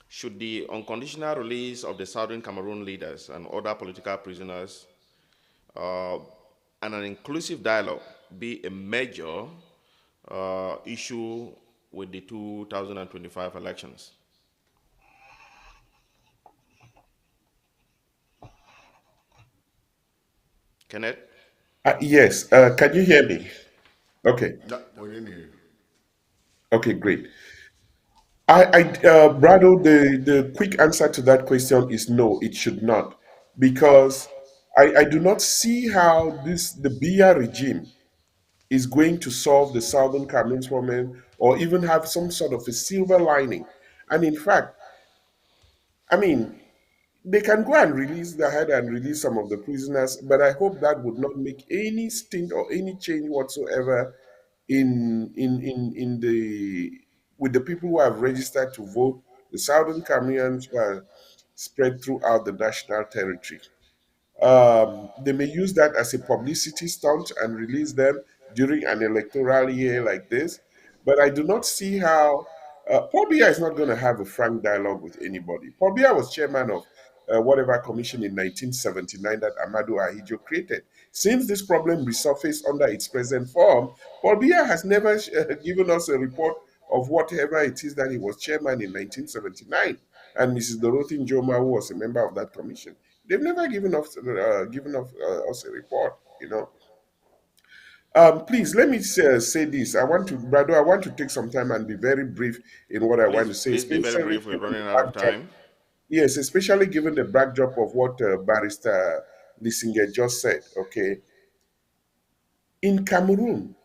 Should the unconditional release of the Southern Cameroon leaders and other political prisoners and an inclusive dialogue be a major issue with the 2025 elections? Kenneth? Yes. Can you hear me? Okay. No, we didn't hear you. Okay, great. Brado, the quick answer to that question is no, it should not, because I do not see how the Biya regime is going to solve the Southern Cameroon's problem or even have some sort of a silver lining. And in fact, I mean, they can go and release some of the prisoners, but I hope that would not make any stint or any change whatsoever in the with the people who have registered to vote, the Southern Cameroonians who are spread throughout the national territory. They may use that as a publicity stunt and release them during an electoral year like this. But I do not see how Paul Biya is not going to have a frank dialogue with anybody. Paul Biya was chairman of whatever commission in 1979 that Amadou Ahidjo created. Since this problem resurfaced under its present form, Paul Biya has never given us a report of whatever it is that he was chairman in 1979. And Mrs. Dorothy Njoma, who was a member of that commission. They've never given us a report, you know. Please let me say this. Brado, I want to take some time and be very brief in what I want to say. Please be very brief. We're running out of time. Yes, especially given the backdrop of what Barrister Lissinger just said. Okay, in Cameroon,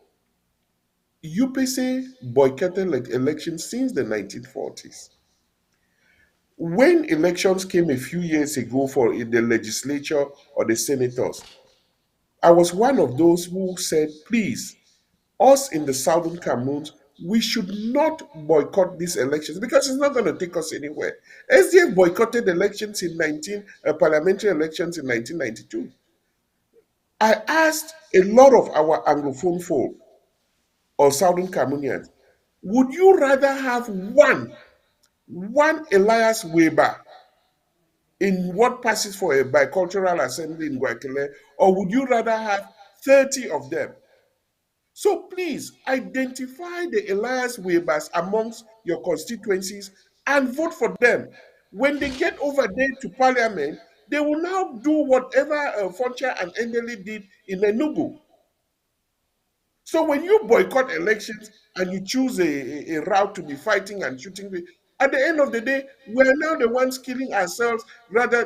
UPC boycotted elections since the 1940s. When elections came a few years ago for the legislature or the senators, I was one of those who said, please, us in the Southern Cameroons, we should not boycott these elections because it's not going to take us anywhere. SDF boycotted elections parliamentary elections in 1992. I asked a lot of our Anglophone folk or Southern Cameroonians, would you rather have one Elias Weber in what passes for a bicultural assembly in Guayaquil, or would you rather have 30 of them? So please identify the Elias Webers amongst your constituencies and vote for them. When they get over there to parliament, they will now do whatever Foncha and Endeli did in Enugu. So when you boycott elections and you choose a route to be fighting and shooting, at the end of the day, we are now the ones killing ourselves rather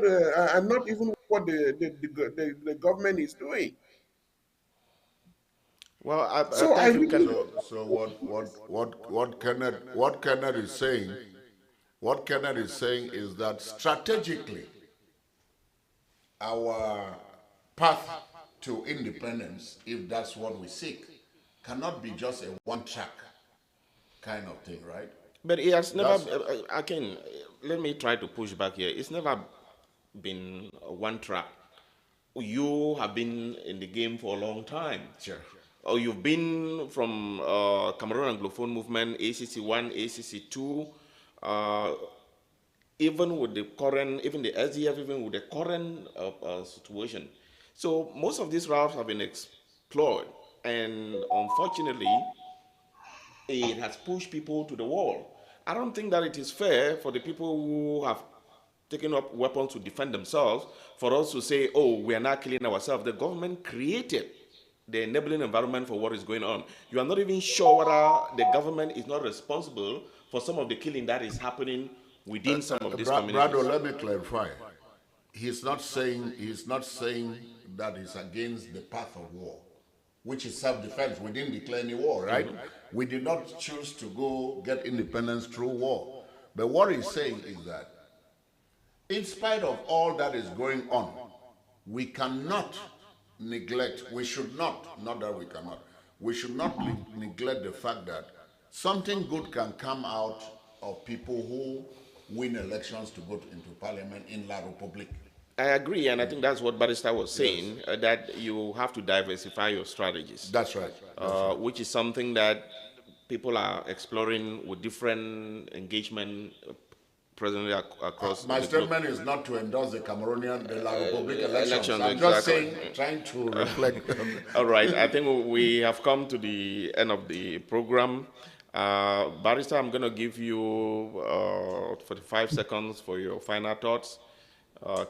and not even what the government is doing. Well, So I thank you, really, So what Kenneth is saying, is that strategically our path to independence, if that's what we seek, cannot be just a one-track kind of thing, right? but it has never, That's- again, let me try to push back here. It's never been one track. You have been in the game for a long time. Sure. Or you've been from Cameroon Anglophone movement, ACC1, ACC2, even with the current, even the SDF, even with the current situation. So most of these routes have been explored, and unfortunately, it has pushed people to the wall. I don't think that it is fair for the people who have taken up weapons to defend themselves for us to say, oh, we are not killing ourselves. The government created the enabling environment for what is going on. You are not even sure whether the government is not responsible for some of the killing that is happening within some of these communities. Brado, let me clarify. He's not saying that he's against the path of war, which is self-defense. We didn't declare any war, right? We did not choose to go get independence through war. But what he's saying is that in spite of all that is going on, we cannot neglect, we should not that we cannot, we should not neglect the fact that something good can come out of people who win elections to go into parliament in La Republique. I agree, and I think that's what Barrister was saying, that you have to diversify your strategies. That's right. Which is something that people are exploring with different engagement presently across My the globe. statement is not to endorse the Cameroonian, the La Republique elections. elections, I'm just exactly. saying, trying to reflect. All right, I think we have come to the end of the program. Barrister, I'm going to give you 45 seconds for your final thoughts.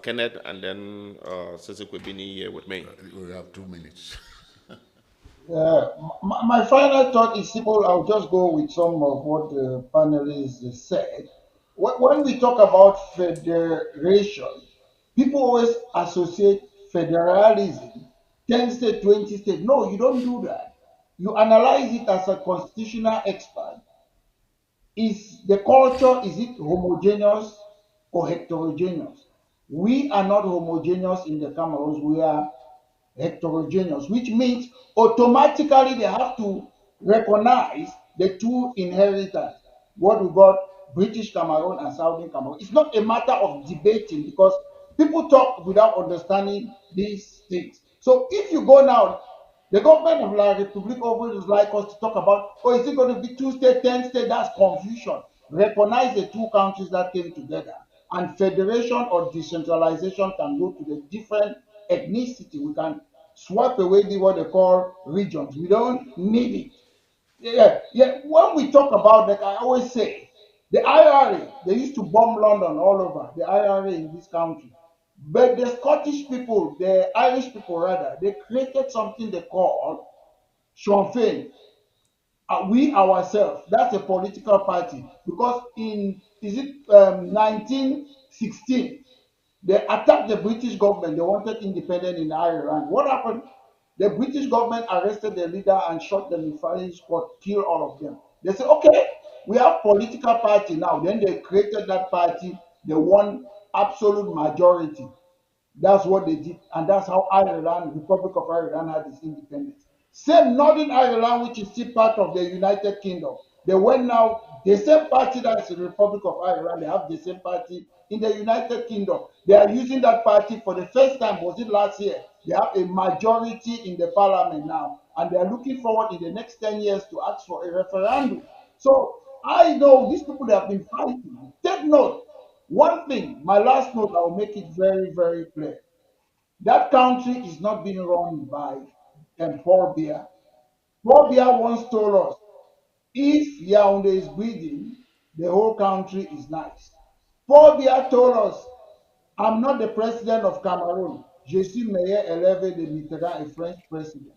Kenneth, and then Cecil Kwebini here with me. We have 2 minutes. My final thought is simple. I'll just go with some of what the panelists said. When we talk about federation, people always associate federalism, 10 state, 20 state. No, you don't do that. You analyze it as a constitutional expert. Is the culture, is it homogeneous or heterogeneous? We are not homogeneous in the Cameroons. We are heterogeneous, which means automatically they have to recognize the two inheritance, what we got British Cameroon and Southern Cameroon. It's not a matter of debating because people talk without understanding these things. So if you go now, the government of La Republique always like us to talk about, oh, is it going to be 2 state, 10 state? That's confusion. Recognize the two countries that came together. And federation or decentralization can go to the different ethnicity. We can swap away the what they call regions. We don't need it. Yeah. When we talk about that, I always say the IRA, they used to bomb London all over, the IRA in this country. But the Scottish people, the Irish people rather, they created something they call Sinn Féin. We ourselves, that's a political party. Because in, is it 1916, they attacked the British government. They wanted independence in Ireland. What happened? The British government arrested the leader and shot them in firing squad, killed all of them. They said, okay, we have political party now. Then they created that party. They won absolute majority. That's what they did, and that's how Ireland, Republic of Ireland, had its independence. Same Northern Ireland, which is still part of the United Kingdom. They went now, the same party that's the Republic of Ireland, they have the same party in the United Kingdom. They are using that party for the first time, was it last year? They have a majority in the parliament now. and they are looking forward in the next 10 years to ask for a referendum. So I know these people that have been fighting. Take note. One thing, my last note, I will make it very, very clear. That country is not being run by Paul Biya. Paul Biya once told us, if Yaoundé is breathing, the whole country is nice. Paul Biya told us, I'm not the president of Cameroon. Je suis meilleur élève de Mitterrand, a French president.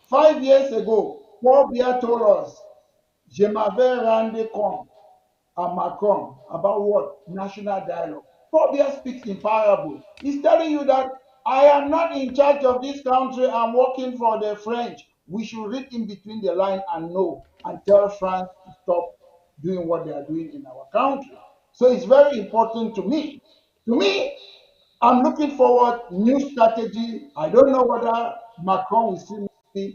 5 years ago, Paul Biya told us, je m'avais rendu compte à Macron about what? National dialogue. Paul Biya speaks in parables. He's telling you that I am not in charge of this country. I'm working for the French. We should read in between the line and know and tell France to stop doing what they are doing in our country. So it's very important to me. To me, I'm looking forward new strategy. I don't know whether Macron will see me.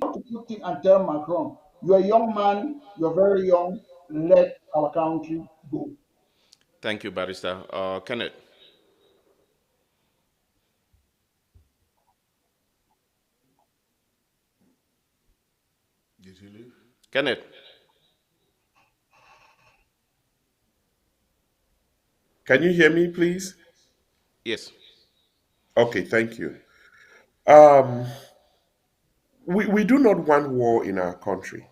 I want to put in and tell Macron, you're a young man, you're very young, let our country go. Thank you, Barrister. Kenneth. Did he leave? Kenneth. Can you hear me, please? Yes. Okay, thank you. Um, we do not want war in our country,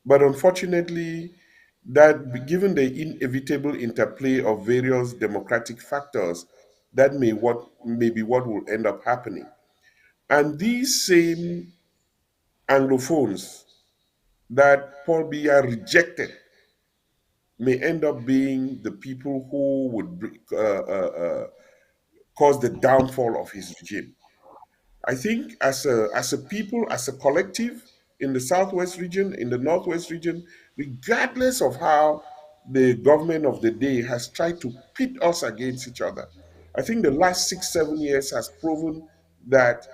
but unfortunately, that given the inevitable interplay of various democratic factors, that may be what will end up happening. And these same Anglophones that Paul Biya rejected may end up being the people who would cause the downfall of his regime. I think as a people, as a collective in the Southwest region, in the Northwest region, regardless of how the government of the day has tried to pit us against each other, I think the last 6, 7 years has proven that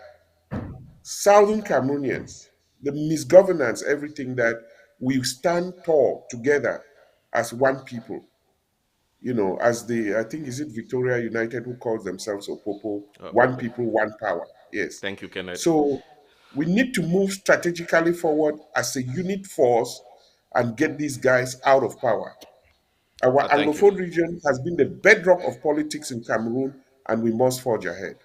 Southern Cameroonians, the misgovernance, everything, that we stand tall together as one people. You know, as the, I think, is it Victoria United who calls themselves Opopo, one Popo. people, one power. Yes. Thank you, Kenneth. So we need to move strategically forward as a unit force and get these guys out of power. Our Thank you. Anglophone region has been the bedrock of politics in Cameroon, and we must forge ahead.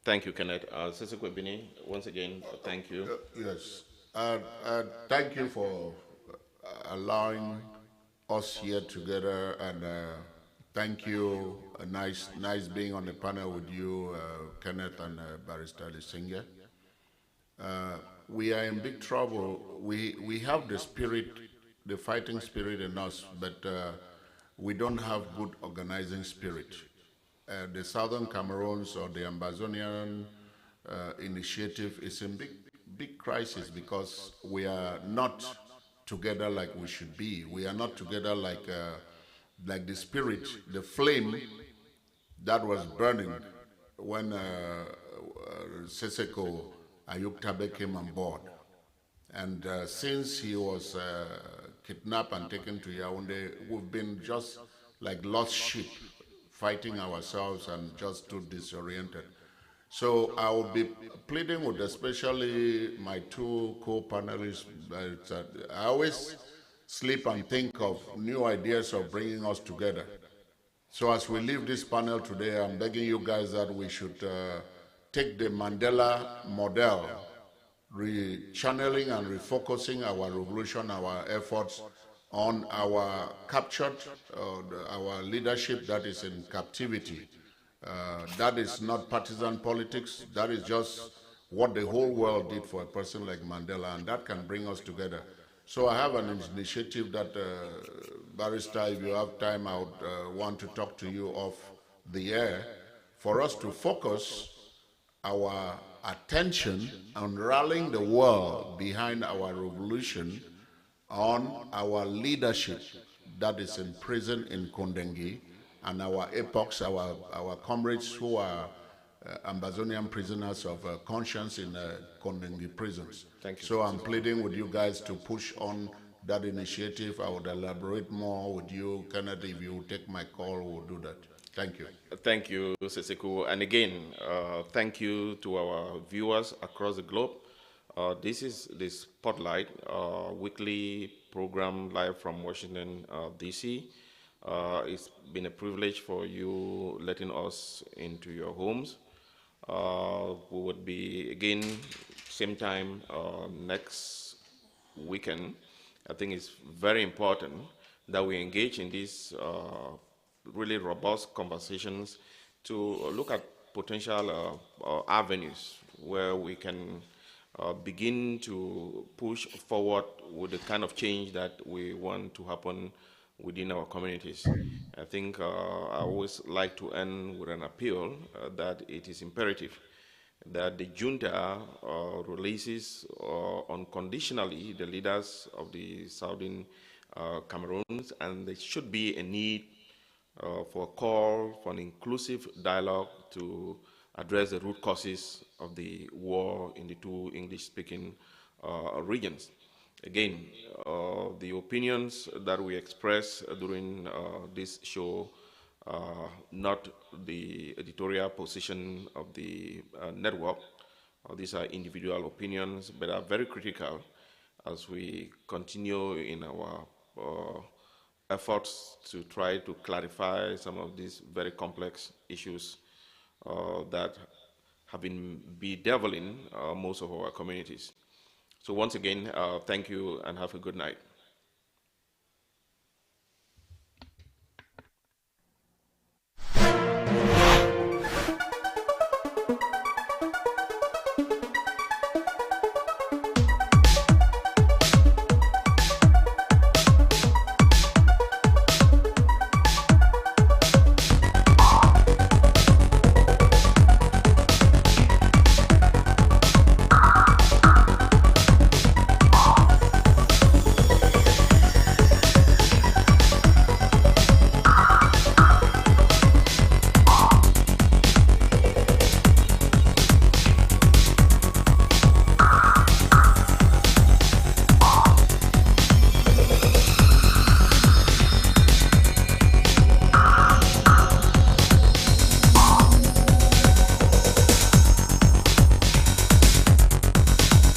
Thank you, Kenneth. Sisiko Bini, once again, thank you. Yes. Thank you for allowing us here together, and thank you. Nice being on the panel with you, Kenneth and Barrister Lisinga. We are in big trouble. We have the spirit, the fighting spirit in us, but we don't have good organizing spirit. The Southern Cameroons or the Amazonian initiative is in big crisis because we are not together like we should be. We are not together like the spirit, the flame that was burning when Seseko Ayuktabe came on board. And since he was kidnapped and taken to Yaoundé, we've been just like lost sheep, fighting ourselves and just too disoriented. So I will be pleading with especially my two co-panelists. I always sleep and think of new ideas of bringing us together. So as we leave this panel today, I'm begging you guys that we should take the Mandela model, rechanneling and refocusing our revolution, our efforts on our captured, our leadership that is in captivity. That is not partisan politics. That is just what the whole world did for a person like Mandela, and that can bring us together. So I have an initiative that, Barrister, if you have time, I would want to talk to you off the air for us to focus our attention on rallying the world behind our revolution on our leadership that is in prison in Kondengi, and our epochs, our comrades who are Amazonian prisoners of conscience in Kondengi prisons. Thank you. So I'm pleading with you guys to push on that initiative. I would elaborate more with you. Kennedy, if you take my call, we'll do that. Thank you. Thank you, Sisiko. And again, thank you to our viewers across the globe. This is the Spotlight, weekly program live from Washington, D.C. It's been a privilege for you letting us into your homes. We would be again same time next weekend. I think it's very important that we engage in these really robust conversations to look at potential avenues where we can begin to push forward with the kind of change that we want to happen within our communities. I think I always like to end with an appeal that it is imperative that the junta releases unconditionally the leaders of the southern Cameroons, and there should be a need for a call for an inclusive dialogue to address the root causes of the war in the two English-speaking regions. Again, the opinions that we express during this show not the editorial position of the network. These are individual opinions, but are very critical as we continue in our efforts to try to clarify some of these very complex issues that have been bedeviling most of our communities. So once again, thank you and have a good night.